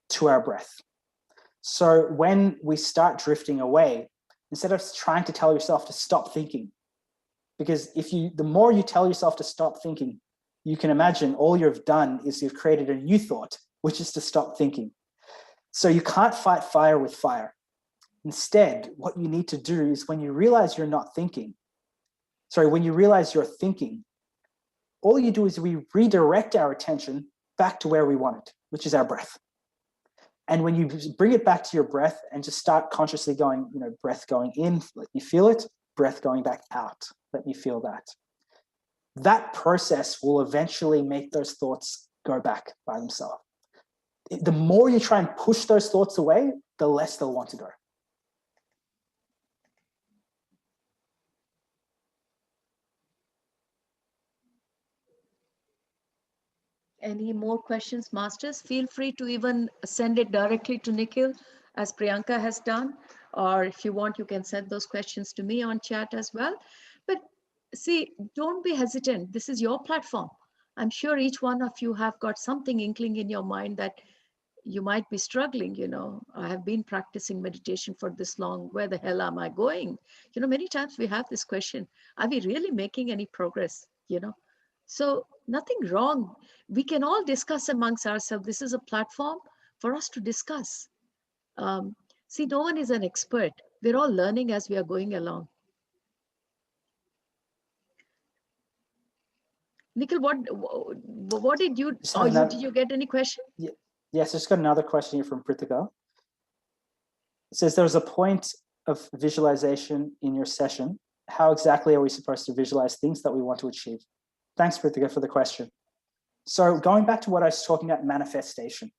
to our breath. So when we start drifting away, instead of trying to tell yourself to stop thinking, because the more you tell yourself to stop thinking, you can imagine all you've done is you've created a new thought, which is to stop thinking. So you can't fight fire with fire. Instead, what you need to do is when you realize you're not thinking, when you realize you're thinking, all you do is we redirect our attention back to where we want it, which is our breath. And when you bring it back to your breath and just start consciously going, breath going in, let me feel it, breath going back out, let me feel that. That process will eventually make those thoughts go back by themselves. The more you try and push those thoughts away, the less they'll want to go. Any more questions, masters? Feel free to even send it directly to Nikhil, as Priyanka has done. Or if you want, you can send those questions to me on chat as well. But see, don't be hesitant. This is your platform. I'm sure each one of you have got something inkling in your mind that you might be struggling. I have been practicing meditation for this long. Where the hell am I going? Many times we have this question, are we really making any progress? So nothing wrong. We can all discuss amongst ourselves. This is a platform for us to discuss. See, no one is an expert. We're all learning as we are going along. Nikhil, what did you, did you get any question? Yes, I just got another question here from Prithika. It says, there's a point of visualization in your session. How exactly are we supposed to visualize things that we want to achieve? Thanks, Prithika, for the question. So going back to what I was talking about, manifestation.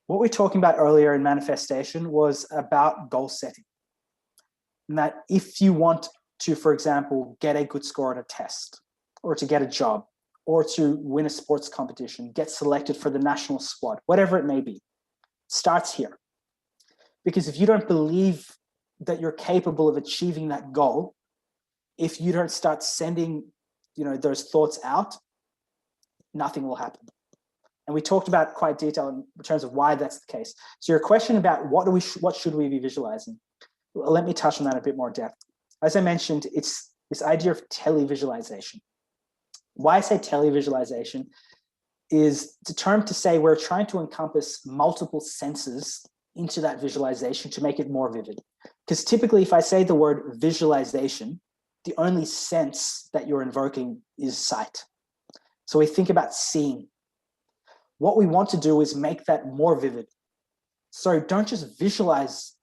What we were talking about earlier in manifestation was about goal setting. And that if you want to, for example, get a good score on a test, or to get a job, or to win a sports competition, get selected for the national squad, whatever it may be, starts here. Because if you don't believe that you're capable of achieving that goal, if you don't start sending, those thoughts out, nothing will happen. And we talked about quite detail in terms of why that's the case. So your question about what should we be visualizing? Well, let me touch on that in a bit more depth. As I mentioned, it's this idea of televisualization. Why I say televisualization is the term to say we're trying to encompass multiple senses into that visualization to make it more vivid. Because typically, if I say the word visualization, the only sense that you're invoking is sight. So we think about seeing. What we want to do is make that more vivid. So don't just visualize,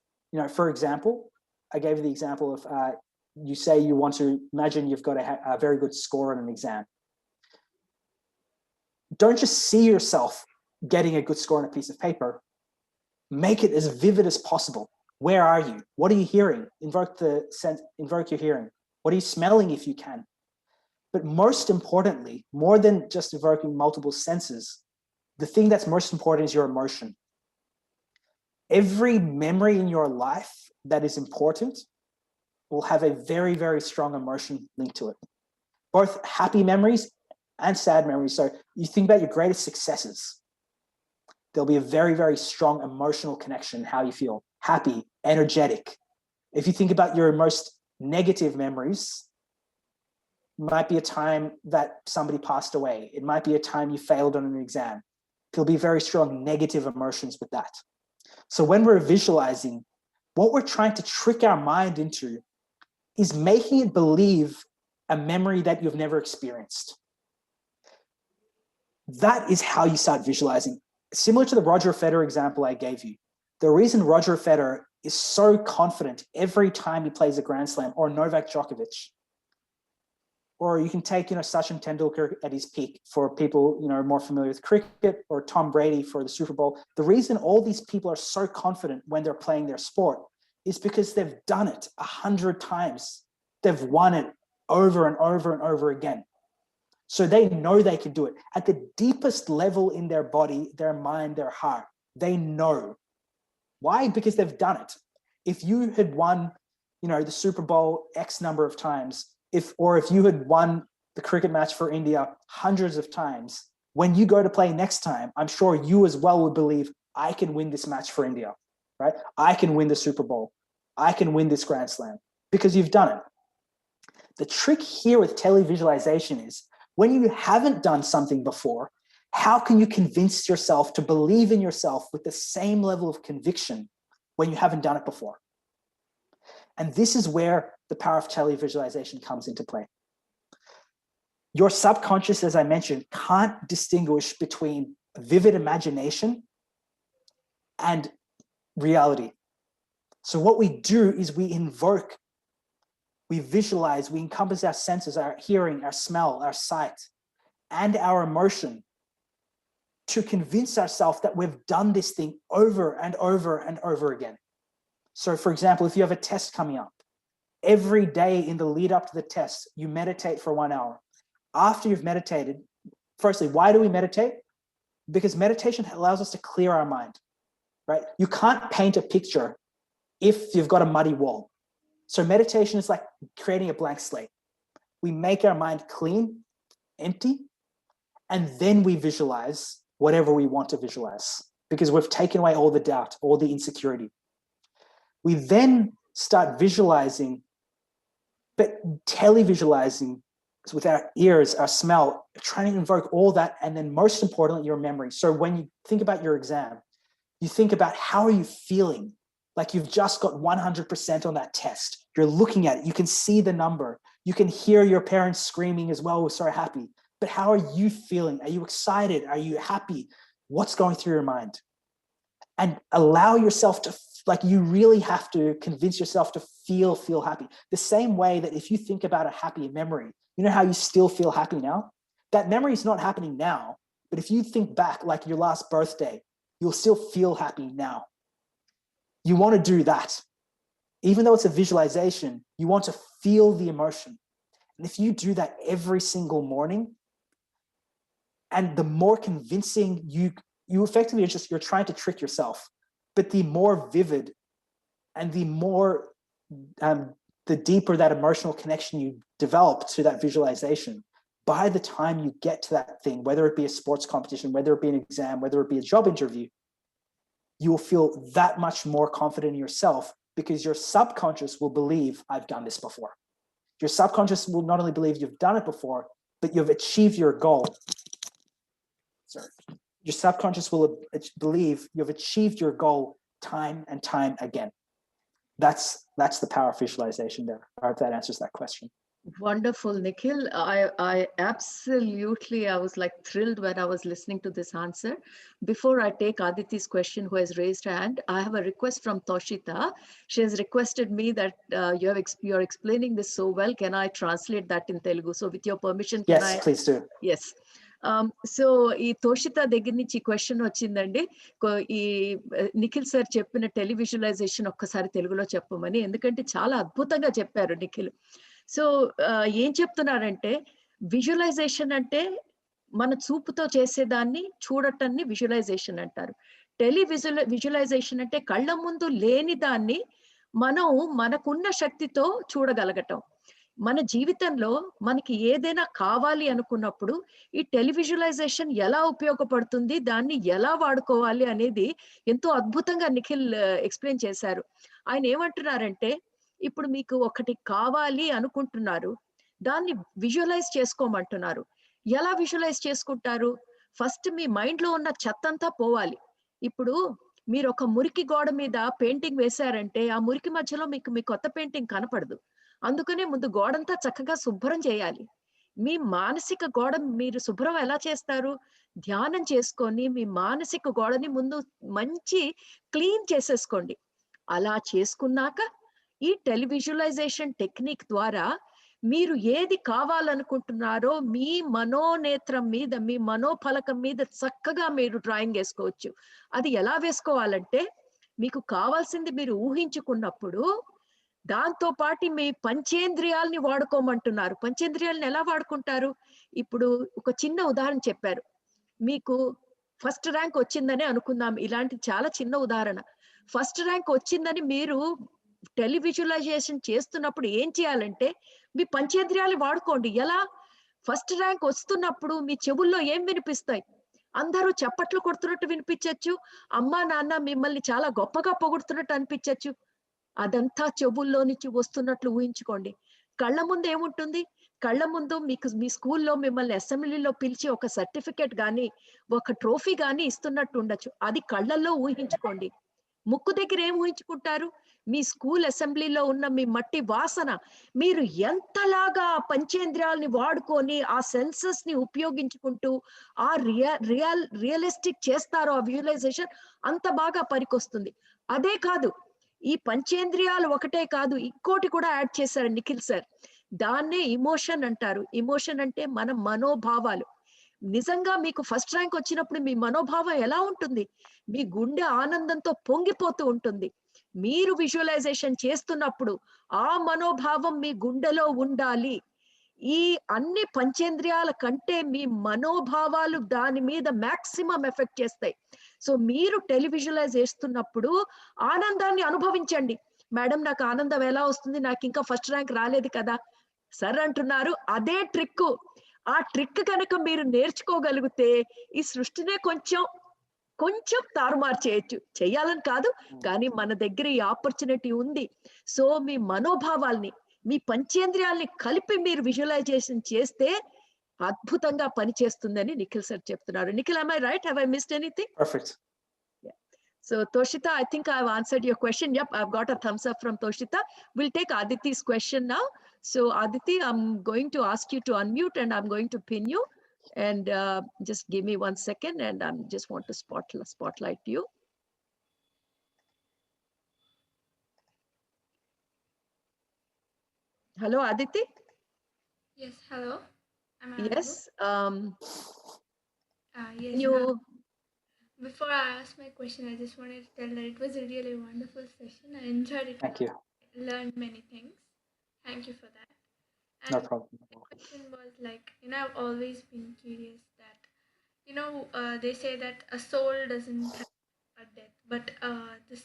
for example, I gave you the example of you say you want to imagine you've got a very good score on an exam. Don't just see yourself getting a good score on a piece of paper. Make it as vivid as possible. Where are you? What are you hearing? Invoke your hearing. What are you smelling if you can? But most importantly, more than just evoking multiple senses, the thing that's most important is your emotion. Every memory in your life that is important will have a very, very strong emotion linked to it. Both happy memories and sad memories. So you think about your greatest successes. There'll be a very, very strong emotional connection, how you feel, happy, energetic. If you think about your most negative memories, it might be a time that somebody passed away. It might be a time you failed on an exam. There'll be very strong negative emotions with that. So when we're visualizing, what we're trying to trick our mind into is making it believe a memory that you've never experienced. That is how you start visualizing. Similar to the Roger Federer example I gave you. The reason Roger Federer is so confident every time he plays a Grand Slam, or Novak Djokovic, Or you can take, Sachin Tendulkar at his peak for people, more familiar with cricket, or Tom Brady for the Super Bowl. The reason all these people are so confident when they're playing their sport is because they've done it 100 times. They've won it over and over and over again. So they know they can do it. At the deepest level in their body, their mind, their heart, they know. Why? Because they've done it. If you had won, the Super Bowl X number of times, if you had won the cricket match for India hundreds of times, when you go to play next time, I'm sure you as well would believe, I can win this match for India, right? I can win the Super Bowl. I can win this Grand Slam, because you've done it. The trick here with televisualization is, when you haven't done something before, how can you convince yourself to believe in yourself with the same level of conviction when you haven't done it before? And this is where the power of televisualization comes into play. Your subconscious, as I mentioned, can't distinguish between vivid imagination and reality. So what we do is we invoke, we visualize, we encompass our senses, our hearing, our smell, our sight, and our emotion to convince ourselves that we've done this thing over and over and over again. So for example, if you have a test coming up, every day in the lead up to the test, you meditate for 1 hour. After you've meditated, firstly, why do we meditate? Because meditation allows us to clear our mind, right? You can't paint a picture if you've got a muddy wall. So meditation is like creating a blank slate. We make our mind clean, empty, and then we visualize whatever we want to visualize, because we've taken away all the doubt, all the insecurity. We then start visualizing, but televisualizing with our ears, our smell, trying to invoke all that, and then most importantly, your memory. So when you think about your exam, you think about, how are you feeling? Like you've just got 100% on that test. You're looking at it, you can see the number, you can hear your parents screaming as well, we're so happy. But how are you feeling? Are you excited? Are you happy? What's going through your mind? And allow yourself to, you really have to convince yourself to feel happy. The same way that if you think about a happy memory, you know how you still feel happy now? That memory is not happening now, but if you think back like your last birthday, you'll still feel happy now. You want to do that. Even though it's a visualization, you want to feel the emotion. And if you do that every single morning, and the more convincing you effectively you're trying to trick yourself, but the more vivid and the more the deeper that emotional connection you develop to that visualization, by the time you get to that thing, whether it be a sports competition, whether it be an exam, whether it be a job interview, you will feel that much more confident in yourself, because your subconscious will believe, I've done this before. Your subconscious will not only believe you've done it before, but you've achieved your goal. Sorry. Your subconscious will believe you've achieved your goal time and time again. That's the power of visualization there. I hope that answers that question. Wonderful, Nikhil. I absolutely, I was like thrilled when I was listening to this answer. Before I take Aditi's question, who has raised her hand, I have a request from Toshita. She has requested me that you're explaining this so well. Can I translate that in Telugu? So with your permission, can Yes, please do. Yes. So ఈ తోషిత దగ్గర నుంచి question వచ్చిందండి. ఈ Nikhil sir చెప్పిన టెలివిజువలైజేషన్ ఒక్కసారి తెలుగులో చెప్పమని, ఎందుకంటే చాలా అద్భుతంగా చెప్పారు నిఖిల్. సో ఏం చెప్తున్నారంటే, విజువలైజేషన్ అంటే మన చూపుతో చేసేదాన్ని చూడటాన్ని విజువలైజేషన్ అంటారు. విజువలైజేషన్ అంటే కళ్ళ ముందు లేని దాన్ని మనం మనకున్న శక్తితో చూడగలగటం. మన జీవితంలో మనకి ఏదైనా కావాలి అనుకున్నప్పుడు ఈ టెలివిజువలైజేషన్ ఎలా ఉపయోగపడుతుంది, దాన్ని ఎలా వాడుకోవాలి అనేది ఎంతో అద్భుతంగా నిఖిల్ ఎక్స్ప్లెయిన్ చేశారు. ఆయన ఏమంటున్నారంటే, ఇప్పుడు మీకు ఒకటి కావాలి అనుకుంటున్నారు, దాన్ని విజువలైజ్ చేసుకోమంటున్నారు. ఎలా విజువలైజ్ చేసుకుంటారు? ఫస్ట్ మీ మైండ్లో ఉన్న చెత్తంతా పోవాలి. ఇప్పుడు మీరు ఒక మురికి గోడ మీద పెయింటింగ్ వేశారంటే, ఆ మురికి మధ్యలో మీకు మీ కొత్త పెయింటింగ్ కనపడదు. అందుకనే ముందు గోడంతా చక్కగా శుభ్రం చేయాలి. మీ మానసిక గోడ మీరు శుభ్రం ఎలా చేస్తారు? ధ్యానం చేసుకొని మీ మానసిక గోడని ముందు మంచి క్లీన్ చేసేసుకోండి. అలా చేసుకున్నాక ఈ టెలివిజువలైజేషన్ టెక్నిక్ ద్వారా మీరు ఏది కావాలనుకుంటున్నారో మీ మనోనేత్రం మీద, మీ మనోఫలకం మీద చక్కగా మీరు డ్రాయింగ్ వేసుకోవచ్చు. అది ఎలా వేసుకోవాలంటే, మీకు కావాల్సింది మీరు ఊహించుకున్నప్పుడు దాంతో పాటు మీ పంచేంద్రియాల్ని వాడుకోమంటున్నారు. పంచేంద్రియాలను ఎలా వాడుకుంటారు? ఇప్పుడు ఒక చిన్న ఉదాహరణ చెప్పారు. మీకు ఫస్ట్ ర్యాంక్ వచ్చిందని అనుకుందాం. ఇలాంటి చాలా చిన్న ఉదాహరణ. ఫస్ట్ ర్యాంక్ వచ్చిందని మీరు టెలివిజువలైజేషన్ చేస్తున్నప్పుడు ఏం చేయాలంటే, మీ పంచేంద్రియాలు వాడుకోండి. ఎలా? ఫస్ట్ ర్యాంక్ వస్తున్నప్పుడు మీ చెవుల్లో ఏం వినిపిస్తాయి? అందరూ చప్పట్లు కొడుతున్నట్టు వినిపించొచ్చు. అమ్మా, నాన్న మిమ్మల్ని చాలా గొప్పగా పొగుడుతున్నట్టు అనిపించొచ్చు. అదంతా చెవుల్లో నుంచి వస్తున్నట్లు ఊహించుకోండి. కళ్ళ ముందు ఏముంటుంది? కళ్ళ ముందు మీకు మీ స్కూల్లో మిమ్మల్ని అసెంబ్లీలో పిలిచి ఒక సర్టిఫికేట్ గాని, ఒక ట్రోఫీ గాని ఇస్తున్నట్టు ఉండొచ్చు. అది కళ్ళల్లో ఊహించుకోండి. ముక్కు దగ్గర ఏం ఊహించుకుంటారు? మీ స్కూల్ అసెంబ్లీలో ఉన్న మీ మట్టి వాసన. మీరు ఎంతలాగా ఆ పంచేంద్రియాల్ని వాడుకొని, ఆ సెన్సెస్‌ని ఉపయోగించుకుంటూ, ఆ రియలిస్టిక్ చేస్తారో ఆ విజువలైజేషన్ అంత బాగా పనికొస్తుంది. అదే కాదు, ఈ పంచేంద్రియాలు ఒకటే కాదు, ఇంకోటి కూడా యాడ్ చేశారు నిఖిల్ సార్. దాన్నే ఎమోషన్ అంటారు. ఎమోషన్ అంటే మన మనోభావాలు. నిజంగా మీకు ఫస్ట్ ర్యాంక్ వచ్చినప్పుడు మీ మనోభావం ఎలా ఉంటుంది? మీ గుండె ఆనందంతో పొంగిపోతూ ఉంటుంది. మీరు విజువలైజేషన్ చేస్తున్నప్పుడు ఆ మనోభావం మీ గుండెలో ఉండాలి. ఈ అన్ని పంచేంద్రియాల కంటే మీ మనోభావాలు దాని మీద మాక్సిమం ఎఫెక్ట్ చేస్తాయి. సో మీరు టెలివిజువలైజ్ చేస్తున్నప్పుడు ఆనందాన్ని అనుభవించండి. మేడం, నాకు ఆనందం ఎలా వస్తుంది? నాకు ఇంకా ఫస్ట్ ర్యాంక్ రాలేదు కదా! సర్ అంటున్నారు. అదే ట్రిక్కు. ఆ ట్రిక్ కనుక మీరు నేర్చుకోగలిగితే ఈ సృష్టినే కొంచెం కొంచెం తారుమారు చేయొచ్చు. చెయ్యాలని కాదు, కానీ మన దగ్గర ఈ ఆపర్చునిటీ ఉంది. సో మీ మనోభావాల్ని, మీ పంచేంద్రియాల్ని కలిపి మీరు విజువలైజేషన్ చేస్తే అద్భుతంగా పనిచేస్తుందని నిఖిల్ సార్ చెప్తున్నారు. Nikhil, am I right? Have I missed anything? Perfect. Yeah. So Toshita, I think I've answered your question. Yep, I've got a thumbs up from Toshita. We'll take Aditi's question now. So Aditi, I'm going to ask you to unmute and I'm going to pin you. And just give me 1 second and I just want to spotlight you. Hello, Aditi? Yes, hello. Am I Yes. yes. You... Before I ask my question, I just wanted to tell that it was a really wonderful session. I enjoyed it. Thank you. I learned many things. Thank you for that. And No problem. the question was like, I've always been curious that, they say that a soul doesn't have a death, but this,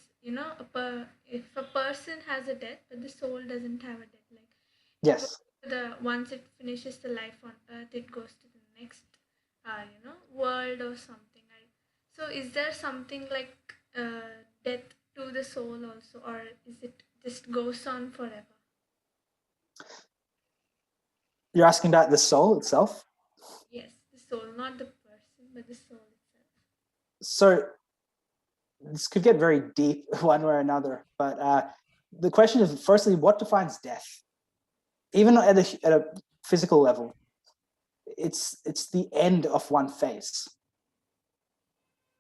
if a person has a death, but the soul doesn't have a death, like Yes. once it finishes the life on earth, it goes to the next world or something. So is there something like death to the soul also, or is it just goes on forever? You're asking about the soul itself? Yes, the soul, not the person, but the soul itself. So this could get very deep one way or another, but the question is, firstly, what defines death? Even at a physical level, it's the end of one phase.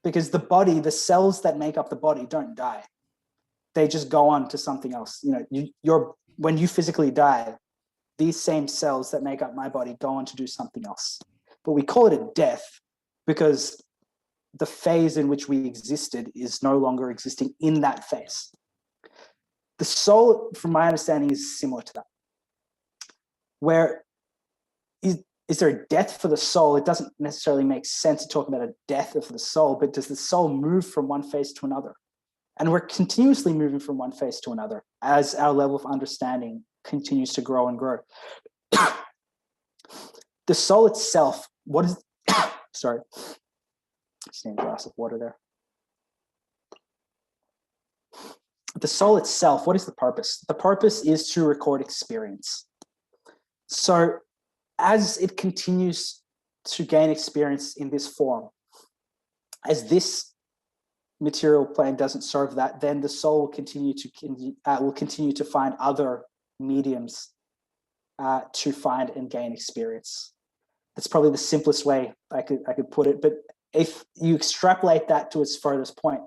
Because the body, the cells that make up the body don't die. They just go on to something else. When you physically die, these same cells that make up my body go on to do something else. But we call it a death because the phase in which we existed is no longer existing in that phase. The soul, from my understanding, is similar to that. Where is there a death for the soul? It doesn't necessarily make sense to talk about a death of the soul, but does the soul move from one phase to another? And we're continuously moving from one phase to another as our level of understanding continues to grow and grow. The soul itself, what is, sorry, just need a glass of water there. The soul itself, what is the purpose? The purpose is to record experience. So as it continues to gain experience in this form, as this material plane doesn't serve that, then the soul will continue to find other mediums to find and gain experience. That's probably the simplest way I could put it. But if you extrapolate that to its furthest point,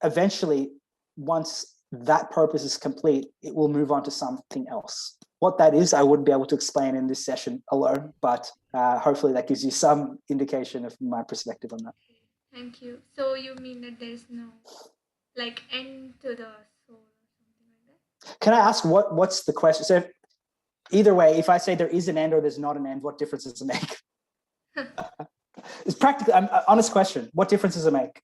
eventually, once that purpose is complete, it will move on to something else. What that is, I wouldn't be able to explain in this session alone, but hopefully that gives you some indication of my perspective on that. Thank you. So you mean that there's no like end to the soul or something like that? Can I ask what's the question? So either way, if I say there is an end or there's not an end, what difference does it make? It's practically an honest question. What difference does it make?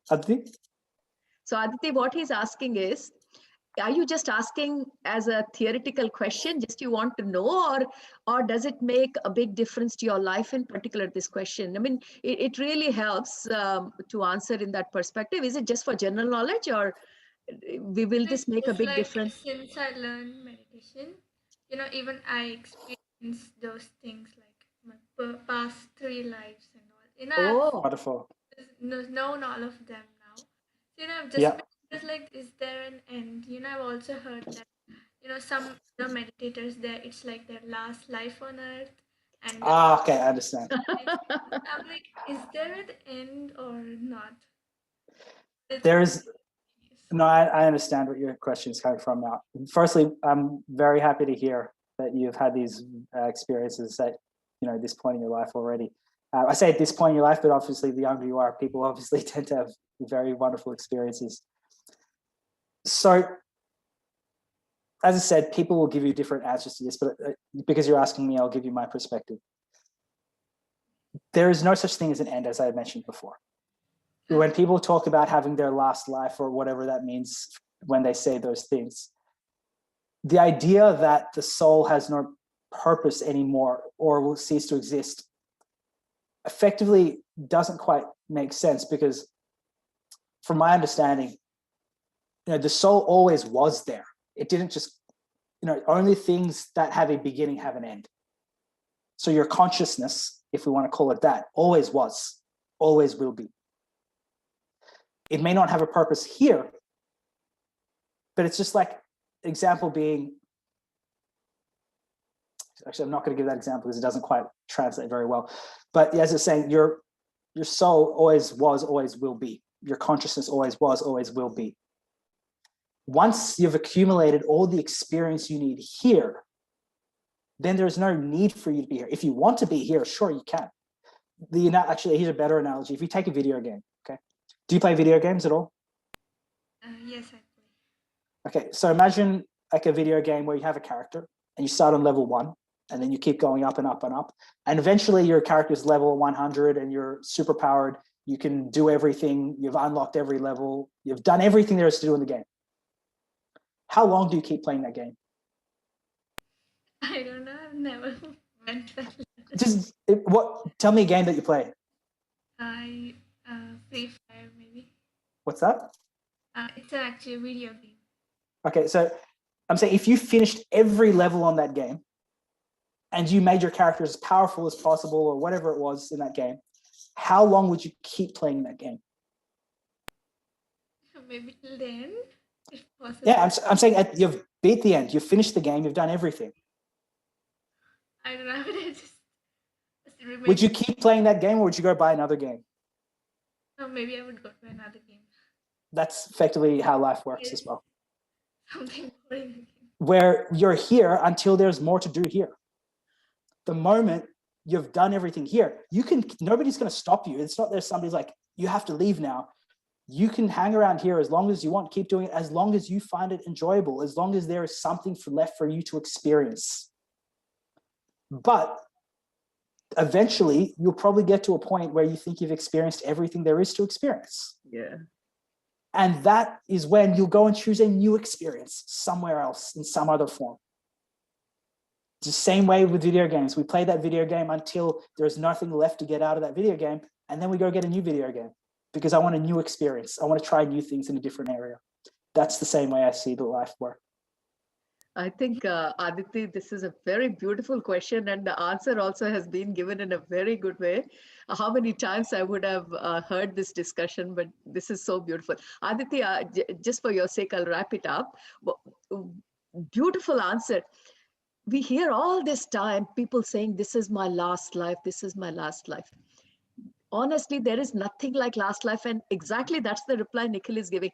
Aditi? So Aditi, what he's asking is, are you just asking as a theoretical question, just you want to know, or does it make a big difference to your life in particular, this question? I mean, it really helps to answer in that perspective. Is it just for general knowledge, or will this make a It's big like difference? since I learned meditation, even I experienced those things like my past 3 lives and all. I've Oh, Wonderful. known all of them now. So, I've just Yeah. been just like, is there an end? I've also heard that, some meditators there, it's like their last life on earth. And Okay, I understand. I'm like, is there an end or not? There is. No, I understand what your question is coming from now. Firstly, I'm very happy to hear that you've had these experiences at this point in your life already. I say at this point in your life, but obviously the younger you are, people obviously tend to have very wonderful experiences. So, as I said, people will give you different answers to this, but because you're asking me, I'll give you my perspective. There is no such thing as an end, as I mentioned before. When people talk about having their last life or whatever that means when they say those things, the idea that the soul has no purpose anymore or will cease to exist effectively doesn't quite make sense, because from my understanding, the soul always was there. It didn't just, only things that have a beginning have an end. So your consciousness, if we want to call it that, always was, always will be. It may not have a purpose here, but it's just like, example being, actually, I'm not going to give that example because it doesn't quite translate very well. But as it's saying, your soul always was, always will be. Your consciousness always was, always will be. Once you've accumulated all the experience you need here, then there's no need for you to be here. If you want to be here, sure, you can. Actually, here's a better analogy. If you take a video game, okay? Do you play video games at all? Yes, I play. Okay, so imagine like a video game where you have a character and you start on level 1, and then you keep going up and up and up. And eventually your character is level 100 and you're super powered. You can do everything. You've unlocked every level. You've done everything there is to do in the game. How long do you keep playing that game? I don't know. I've never went that level. Just tell me a game that you play. Free Fire maybe. What's that? It's actually a video game. Okay, so I'm saying if you finished every level on that game and you made your character as powerful as possible or whatever it was in that game, how long would you keep playing that game? Maybe till the end, if possible. Yeah, I'm saying you've beat the end. You've finished the game. You've done everything. I don't know. I just would you keep playing that game, or would you go buy another game? No, maybe I would go to another game. That's effectively how life works as well. Something boring. Where you're here until there's more to do here. The moment you've done everything here, nobody's going to stop you. It's not there's somebody's like, you have to leave now. You can hang around here as long as you want, keep doing it, as long as you find it enjoyable, as long as there is something left for you to experience. But eventually, you'll probably get to a point where you think you've experienced everything there is to experience. Yeah. And that is when you'll go and choose a new experience somewhere else in some other form. It's the same way with video games. We play that video game until there's nothing left to get out of that video game, and then we go get a new video game because I want a new experience. I want to try new things in a different area. That's the same way I see the life work. I think, Aditi, this is a very beautiful question, and the answer also has been given in a very good way. How many times I would have heard this discussion, but this is so beautiful. Aditi, just for your sake, I'll wrap it up. Beautiful answer. We hear all this time people saying, this is my last life, this is my last life. Honestly, there is nothing like last life. And exactly that's the reply Nikhil is giving.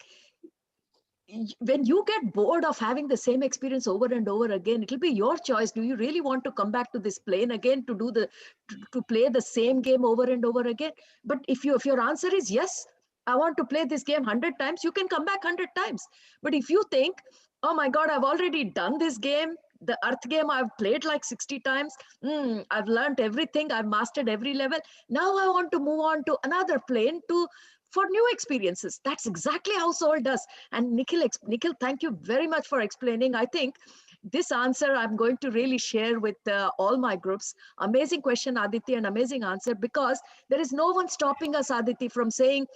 When you get bored of having the same experience over and over again, it'll be your choice. Do you really want to come back to this plane again to do to play the same game over and over again? But if your answer is yes, I want to play this game 100 times, you can come back 100 times. But if you think, oh my God, I've already done this game, the earth game I've played like 60 times, I've learned everything, I've mastered every level, now I want to move on to another plane to for new experiences. That's exactly how soul does. And Nikhil, thank you very much for explaining. I think this answer I'm going to really share with all my groups. Amazing question, Aditi, and amazing answer, because there is no one stopping us, Aditi, from saying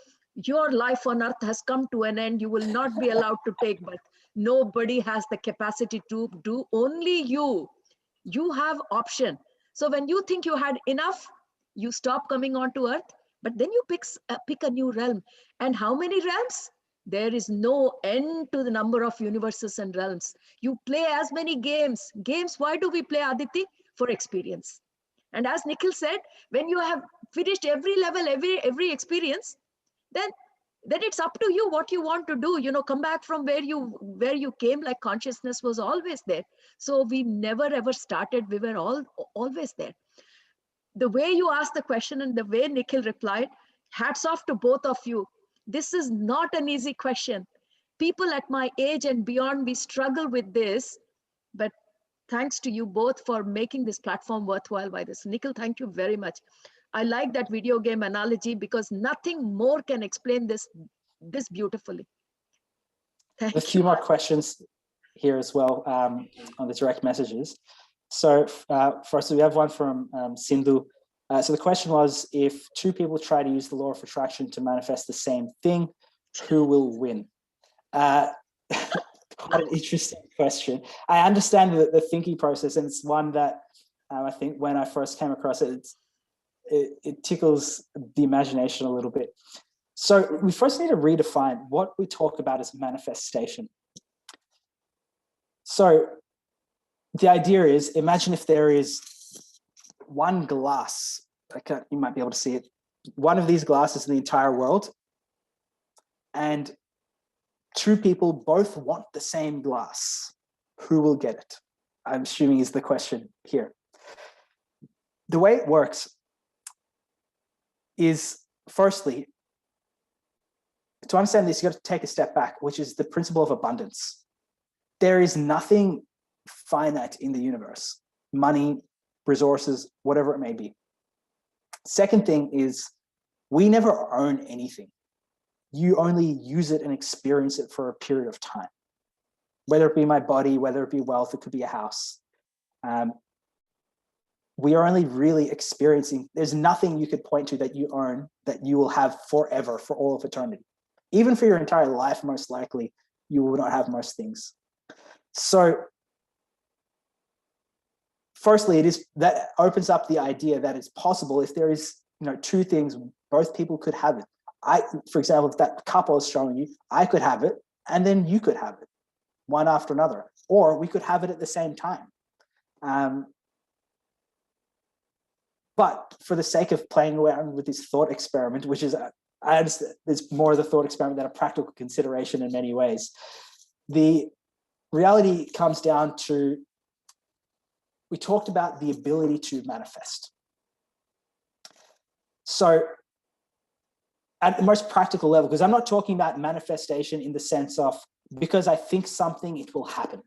your life on earth has come to an end. You will not be allowed to take birth. Nobody has the capacity to do, only you. You have option. So when you think you had enough, you stop coming onto earth, but then you pick a new realm. And how many realms? There is no end to the number of universes and realms. You play as many games. Why do we play, Aditi? For experience. And as Nikhil said, when you have finished every level, every experience, then it's up to you what you want to do. Come back from where you came. Like, consciousness was always there. So we never ever started. We were always there. The way you asked the question and the way Nikhil replied, hats off to both of you. This is not an easy question. People at my age and beyond, we struggle with this, but thanks to you both for making this platform worthwhile by this. Nikhil, thank you very much. I like that video game analogy because nothing more can explain this beautifully. A Thank few you. more questions here as well on the direct messages. So first, we have one from Sindhu. So the question was, if two people try to use the law of attraction to manifest the same thing, who will win? Quite an interesting question. I understand the thinking process, and it's one that I think when I first came across it, it tickles the imagination a little bit. So we first need to redefine what we talk about as manifestation. So the idea is, imagine if there is one glass, you might be able to see it, one of these glasses in the entire world, and two people both want the same glass. Who will get it? I'm assuming is the question here. The way it works is, firstly, to understand this, you got to take a step back, which is the principle of abundance. There is nothing finite in the universe, money, resources, whatever it may be. Second thing is, we never own anything. You only use it and experience it for a period of time. Whether it be my body, whether it be wealth, it could be a house. We are only really experiencing, there's nothing you could point to that you own that you will have forever, for all of eternity. Even for your entire life, most likely, you will not have most things. So firstly, that opens up the idea that it's possible if there is, two things, both people could have it. For example, if that cup I was showing you, I could have it, and then you could have it, one after another, or we could have it at the same time. But for the sake of playing around with this thought experiment, which is, I understand it's more of the thought experiment than a practical consideration in many ways. The reality comes down to, we talked about the ability to manifest. So at the most practical level, because I'm not talking about manifestation in the sense of, because I think something, it will happen.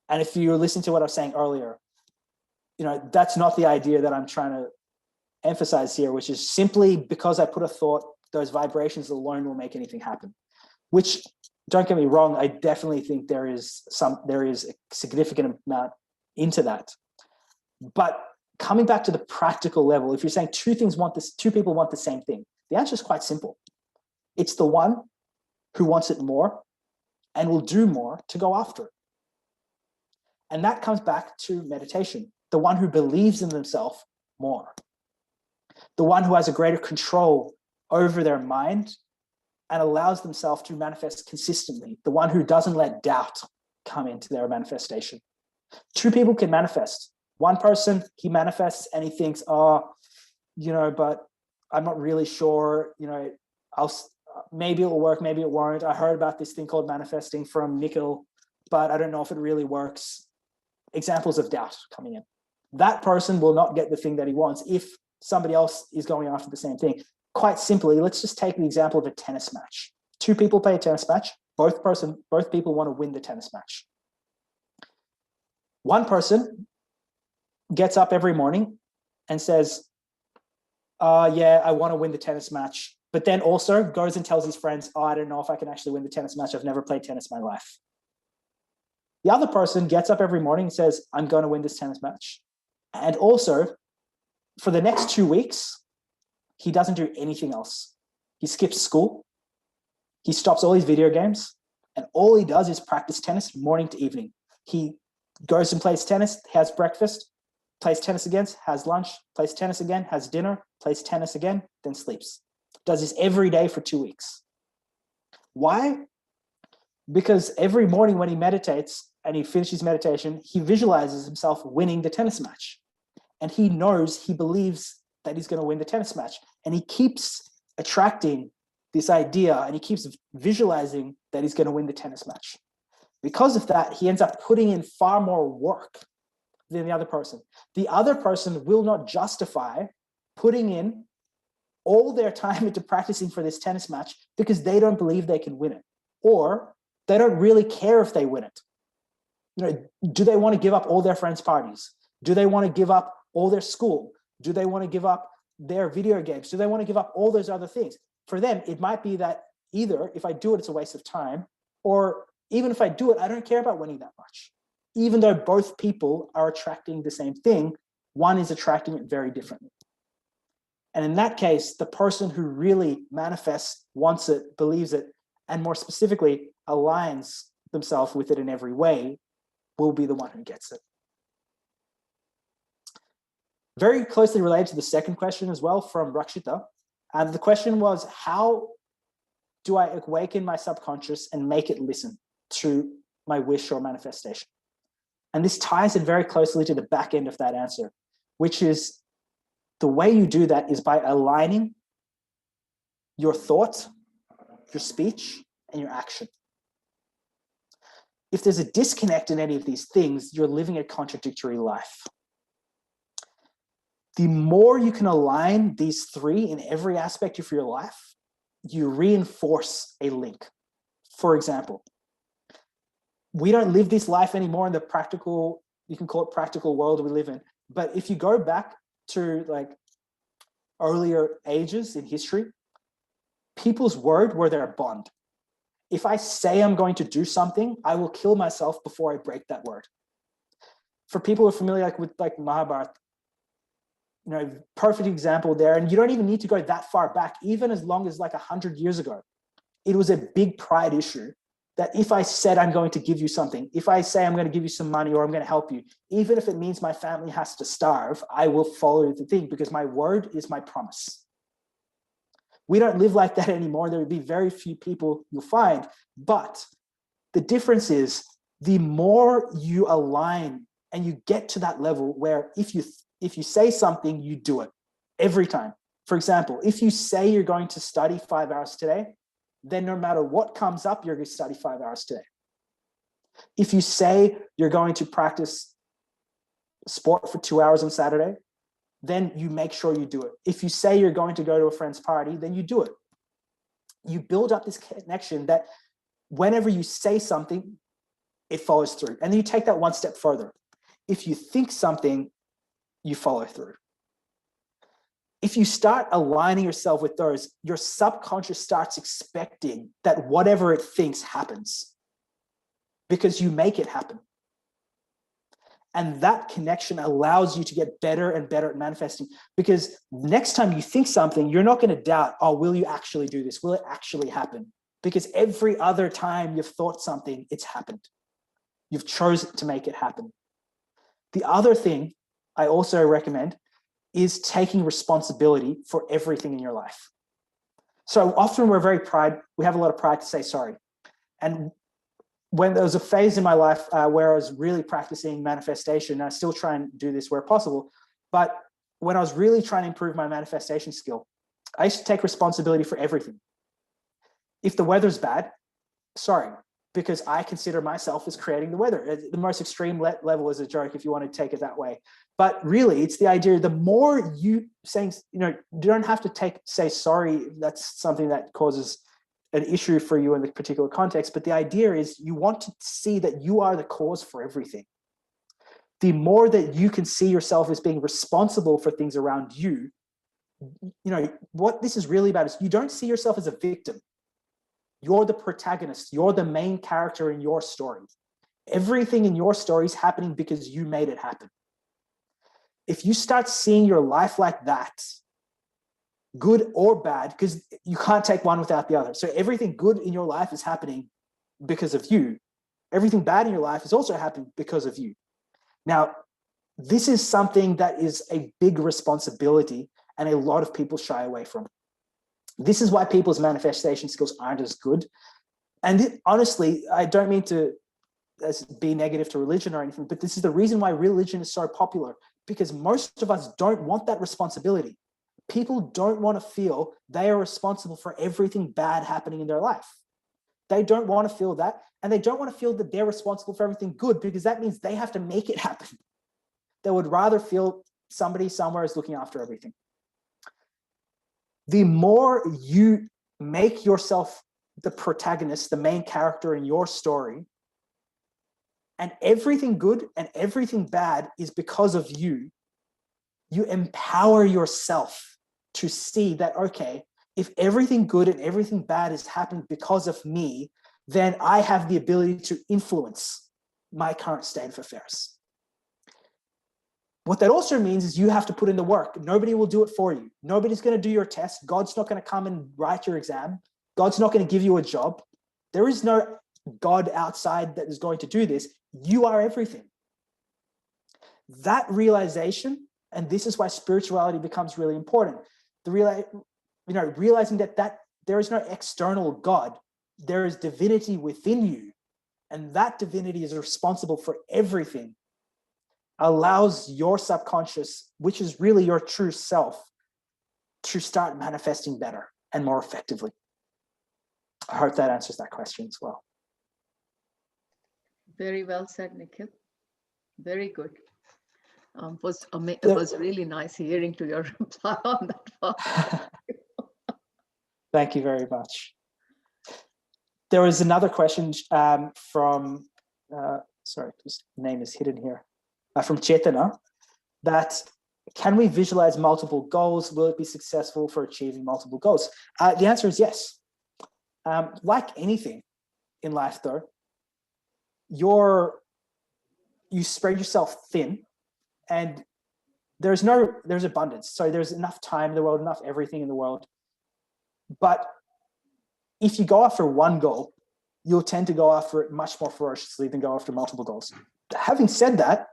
And if you listen to what I was saying earlier, that's not the idea that I'm trying to emphasize here, which is simply because I put a thought, those vibrations alone will make anything happen. Which, don't get me wrong, I definitely think there is a significant amount into that. But coming back to the practical level, if you're saying two people want the same thing, the answer is quite simple. It's the one who wants it more and will do more to go after it. And that comes back to meditation. The one who believes in themselves more. The one who has a greater control over their mind and allows themselves to manifest consistently. The one who doesn't let doubt come into their manifestation. Two people can manifest. One person, he manifests and he thinks, but I'm not really sure, maybe it'll work, maybe it won't. I heard about this thing called manifesting from Nikhil, but I don't know if it really works. Examples of doubt coming in. That person will not get the thing that he wants if somebody else is going after the same thing. Quite simply, let's just take the example of a tennis match. Two people play a tennis match. Both people want to win the tennis match. One person gets up every morning and says, yeah, I want to win the tennis match. But then also goes and tells his friends, I don't know if I can actually win the tennis match. I've never played tennis in my life. The other person gets up every morning and says, I'm going to win this tennis match. And also, for the next 2 weeks, he doesn't do anything else. He skips school. He stops all his video games. And all he does is practice tennis morning to evening. He goes and plays tennis, has breakfast, plays tennis again, has lunch, plays tennis again, has dinner, plays tennis again, then sleeps. Does this every day for 2 weeks. Why? Because every morning when he meditates and he finishes meditation, he visualizes himself winning the tennis match. And he knows, he believes that he's going to win the tennis match. And he keeps attracting this idea and he keeps visualizing that he's going to win the tennis match. Because of that, he ends up putting in far more work than the other person. The other person will not justify putting in all their time into practicing for this tennis match because they don't believe they can win it, or they don't really care if they win it. Do they want to give up all their friends' parties? Do they want to give up all their school? Do they want to give up their video games? Do they want to give up all those other things? For them, it might be that either if I do it, it's a waste of time, or even if I do it, I don't care about winning that much. Even though both people are attracting the same thing, one is attracting it very differently. And in that case, the person who really manifests, wants it, believes it, and more specifically, aligns themselves with it in every way, will be the one who gets it. Very closely related to the second question as well from Rakshita. And the question was, how do I awaken my subconscious and make it listen to my wish or manifestation? And this ties in very closely to the back end of that answer, which is the way you do that is by aligning your thought, your speech, and your action. If there's a disconnect in any of these things, you're living a contradictory life. The more you can align these three in every aspect of your life, you reinforce a link. For example, we don't live this life anymore in the practical, you can call it practical world we live in. But if you go back to like earlier ages in history, people's word were their bond. If I say I'm going to do something, I will kill myself before I break that word. For people who are familiar with Mahabharata, perfect example there. And you don't even need to go that far back, even as long as 100 years ago. It was a big pride issue that if I said I'm going to give you something, if I say I'm going to give you some money or I'm going to help you, even if it means my family has to starve, I will follow the thing because my word is my promise. We don't live like that anymore. There would be very few people you'll find. But the difference is the more you align and you get to that level where if you say something, you do it every time. For example, if you say you're going to study 5 hours today, then no matter what comes up, you're going to study 5 hours today. If you say you're going to practice sport for 2 hours on Saturday, then you make sure you do it. If you say you're going to go to a friend's party, then you do it. You build up this connection that whenever you say something, it follows through. And then you take that one step further. If you think something, you follow through. If you start aligning yourself with those, your subconscious starts expecting that whatever it thinks happens because you make it happen. And that connection allows you to get better and better at manifesting, because next time you think something, you're not going to doubt, oh, will you actually do this? Will it actually happen? Because every other time you've thought something, it's happened. You've chosen to make it happen. The other thing I also recommend is taking responsibility for everything in your life. So often we have a lot of pride to say sorry. And when there was a phase in my life where I was really practicing manifestation, and I still try and do this where possible, but when I was really trying to improve my manifestation skill, I used to take responsibility for everything. If the weather's bad, sorry, because I consider myself as creating the weather. The most extreme level is a joke if you want to take it that way. But really, it's the idea, the more you saying, you don't have to say sorry. That's something that causes an issue for you in the particular context. But the idea is you want to see that you are the cause for everything. The more that you can see yourself as being responsible for things around you, what this is really about is you don't see yourself as a victim. You're the protagonist. You're the main character in your story. Everything in your story is happening because you made it happen. If you start seeing your life like that, good or bad, because you can't take one without the other. So everything good in your life is happening because of you. Everything bad in your life is also happening because of you. Now, this is something that is a big responsibility and a lot of people shy away from. This is why people's manifestation skills aren't as good. And honestly, I don't mean to be negative to religion or anything, but this is the reason why religion is so popular, because most of us don't want that responsibility. People don't want to feel they are responsible for everything bad happening in their life. They don't want to feel that, and they don't want to feel that they're responsible for everything good, because that means they have to make it happen. They would rather feel somebody somewhere is looking after everything. The more you make yourself the protagonist, the main character in your story, and everything good and everything bad is because of you, you empower yourself to see that, okay, if everything good and everything bad is happening because of me, then I have the ability to influence my current state of affairs. What that also means is you have to put in the work. Nobody will do it for you. Nobody's going to do your test. God's not going to come and write your exam. God's not going to give you a job. There is no God outside that is going to do this. You are everything. That realization, and this is why spirituality becomes really important. Realizing that there is no external God. There is divinity within you, and that divinity is responsible for everything, allows your subconscious, which is really your true self, to start manifesting better and more effectively. I hope that answers that question as well. Very well said, Nikhil. Very good. It was really nice hearing to your reply on that part. Thank you very much. There was another question from, sorry, his name is hidden here, from Chetana, that can we visualize multiple goals? Will it be successful for achieving multiple goals? The answer is yes. Like anything in life, though, you spread yourself thin, and there's abundance. So there's enough time in the world, enough everything in the world. But if you go after one goal, you'll tend to go after it much more ferociously than go after multiple goals. Having said that,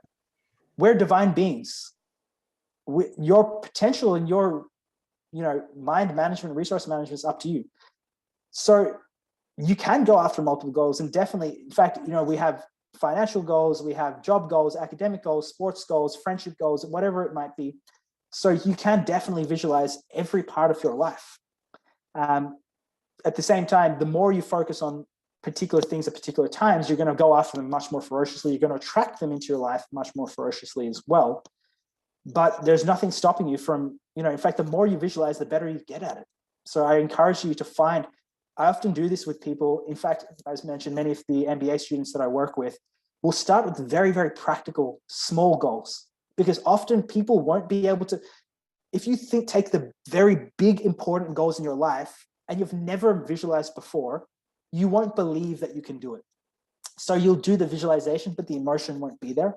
we're divine beings. Your potential and your mind management, resource management is up to you. So you can go after multiple goals, and definitely, in fact, we have financial goals, we have job goals, academic goals, sports goals, friendship goals, whatever it might be. So you can definitely visualize every part of your life. At the same time, the more you focus on particular things at particular times, you're going to go after them much more ferociously. You're going to attract them into your life much more ferociously as well. But there's nothing stopping you from, in fact, the more you visualize, the better you get at it. So I encourage you to I often do this with people. In fact, as mentioned, many of the MBA students that I work with will start with very, very practical, small goals, because often people won't be able to, if you take the very big, important goals in your life and you've never visualized before, you won't believe that you can do it. So you'll do the visualization, but the emotion won't be there.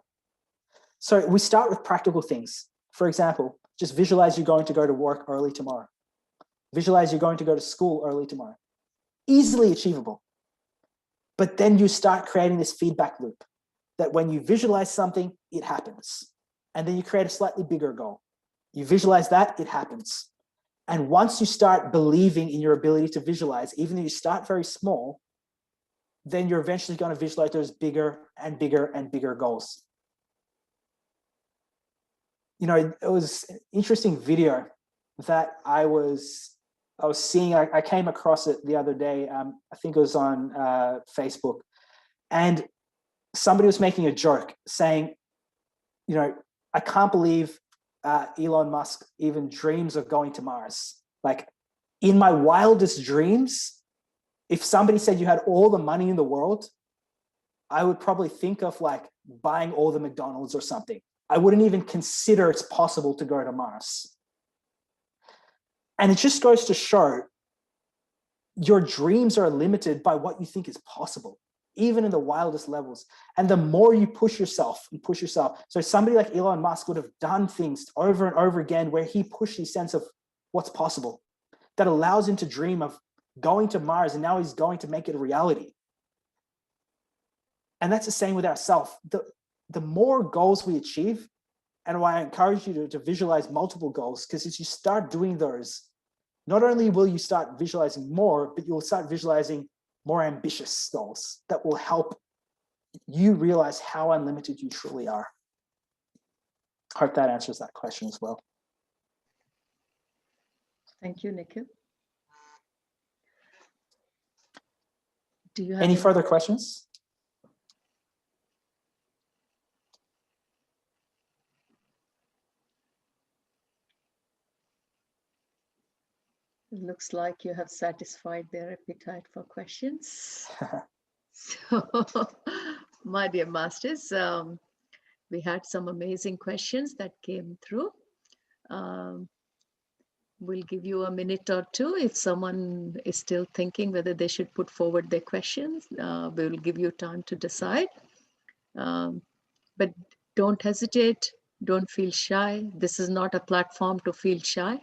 So we start with practical things. For example, just visualize you're going to go to work early tomorrow. Visualize you're going to go to school early tomorrow. Easily achievable. But then you start creating this feedback loop that when you visualize something, it happens. And then you create a slightly bigger goal. You visualize that, it happens. And once you start believing in your ability to visualize, even though you start very small, then you're eventually going to visualize those bigger and bigger and bigger goals. It was an interesting video that I was I was seeing, I came across it the other day. I think it was on Facebook, and somebody was making a joke saying, you know, I can't believe Elon Musk even dreams of going to Mars. Like, in my wildest dreams, if somebody said you had all the money in the world, I would probably think of like buying all the McDonald's or something. I wouldn't even consider it's possible to go to Mars. And it just goes to show your dreams are limited by what you think is possible, even in the wildest levels. And the more you push yourself and push yourself. So somebody like Elon Musk would have done things over and over again where he pushed his sense of what's possible that allows him to dream of going to Mars, and now he's going to make it a reality. And that's the same with ourselves. The more goals we achieve, and why I encourage you to visualize multiple goals, because as you start doing those, not only will you start visualizing more, but you'll start visualizing more ambitious goals that will help you realize how unlimited you truly are. I hope that answers that question as well. Thank you, Nikhil. Do you have any further questions? It looks like you have satisfied their appetite for questions. So, my dear masters, we had some amazing questions that came through. We'll give you a minute or two. If someone is still thinking whether they should put forward their questions, we'll give you time to decide. But don't hesitate, don't feel shy. This is not a platform to feel shy.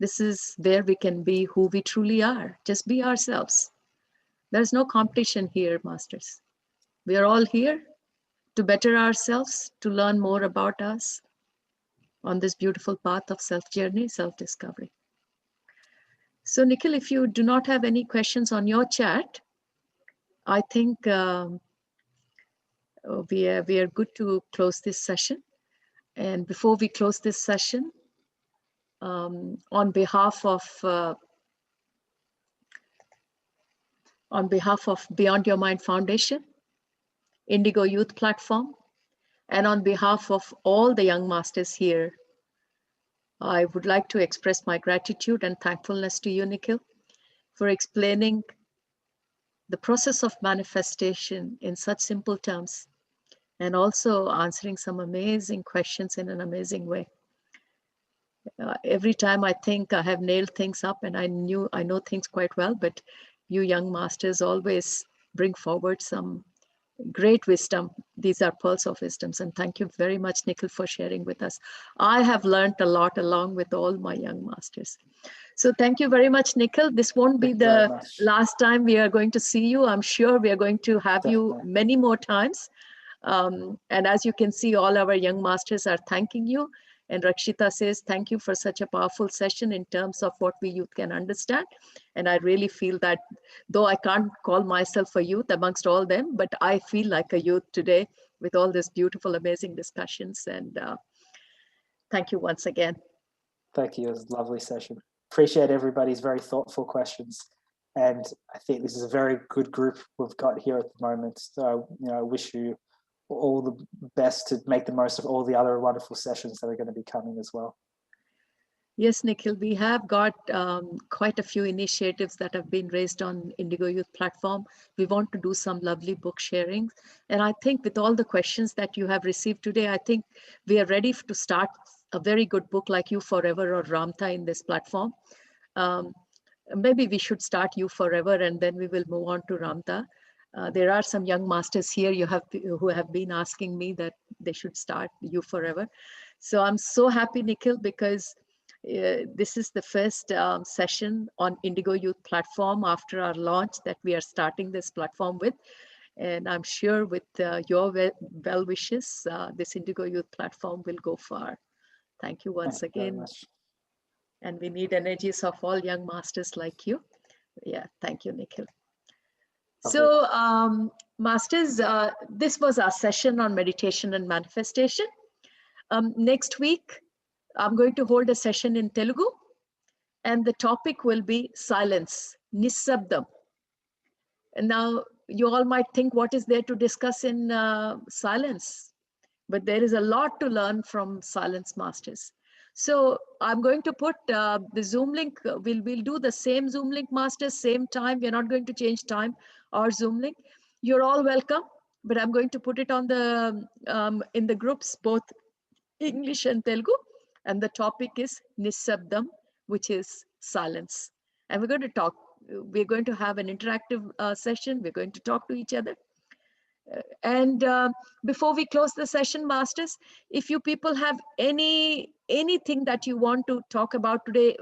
This is where we can be who we truly are. Just be ourselves. There's no competition here, masters. We are all here to better ourselves, to learn more about us on this beautiful path of self-journey, self-discovery. So Nikhil, if you do not have any questions on your chat, I think we are good to close this session. And before we close this session, on behalf of Beyond Your Mind Foundation, Indigo Youth Platform, and on behalf of all the young masters here, I would like to express my gratitude and thankfulness to you, Nikhil, for explaining the process of manifestation in such simple terms, and also answering some amazing questions in an amazing way. Every time I think I have nailed things up and I know things quite well, but you young masters always bring forward some great wisdom. These are pearls of wisdoms, and thank you very much, Nikhil, for sharing with us. I have learned a lot along with all my young masters. So thank you very much, Nikhil. This won't be the last time we are going to see you. I'm sure we are going to have you many more times. And as you can see, all our young masters are thanking you. And Rakshita says, thank you for such a powerful session in terms of what we youth can understand. And I really feel that, though I can't call myself a youth amongst all them, but I feel like a youth today with all these beautiful, amazing discussions. And thank you once again. Thank you. It was a lovely session. Appreciate everybody's very thoughtful questions. And I think this is a very good group we've got here at the moment. So, I wish you all the best to make the most of all the other wonderful sessions that are going to be coming as well. Yes, Nikhil, we have got quite a few initiatives that have been raised on Indigo Youth Platform. We want to do some lovely book sharing. And I think with all the questions that you have received today, I think we are ready to start a very good book like You Forever or Ramtha in this platform. Maybe we should start You Forever and then we will move on to Ramtha. There are some young masters here who have been asking me that they should start You Forever. So I'm so happy, Nikhil, because this is the first session on Indigo Youth Platform after our launch that we are starting this platform with. And I'm sure with your well wishes, this Indigo Youth Platform will go far. Thank you once again. And we need energies of all young masters like you. Yeah, thank you, Nikhil. So, masters, this was our session on meditation and manifestation. Next week, I'm going to hold a session in Telugu. and the topic will be silence, nisabdam. And now you all might think, what is there to discuss in silence? But there is a lot to learn from silence masters. So I'm going to put the Zoom link. We'll do the same Zoom link, masters, same time. We're not going to change time or Zoom link. You're all welcome, but I'm going to put it on the in the groups, both English and Telugu. And the topic is Nisabdam, which is silence. And we're going to talk. We're going to have an interactive session. We're going to talk to each other. And before we close the session, masters, if you people have anything that you want to talk about today,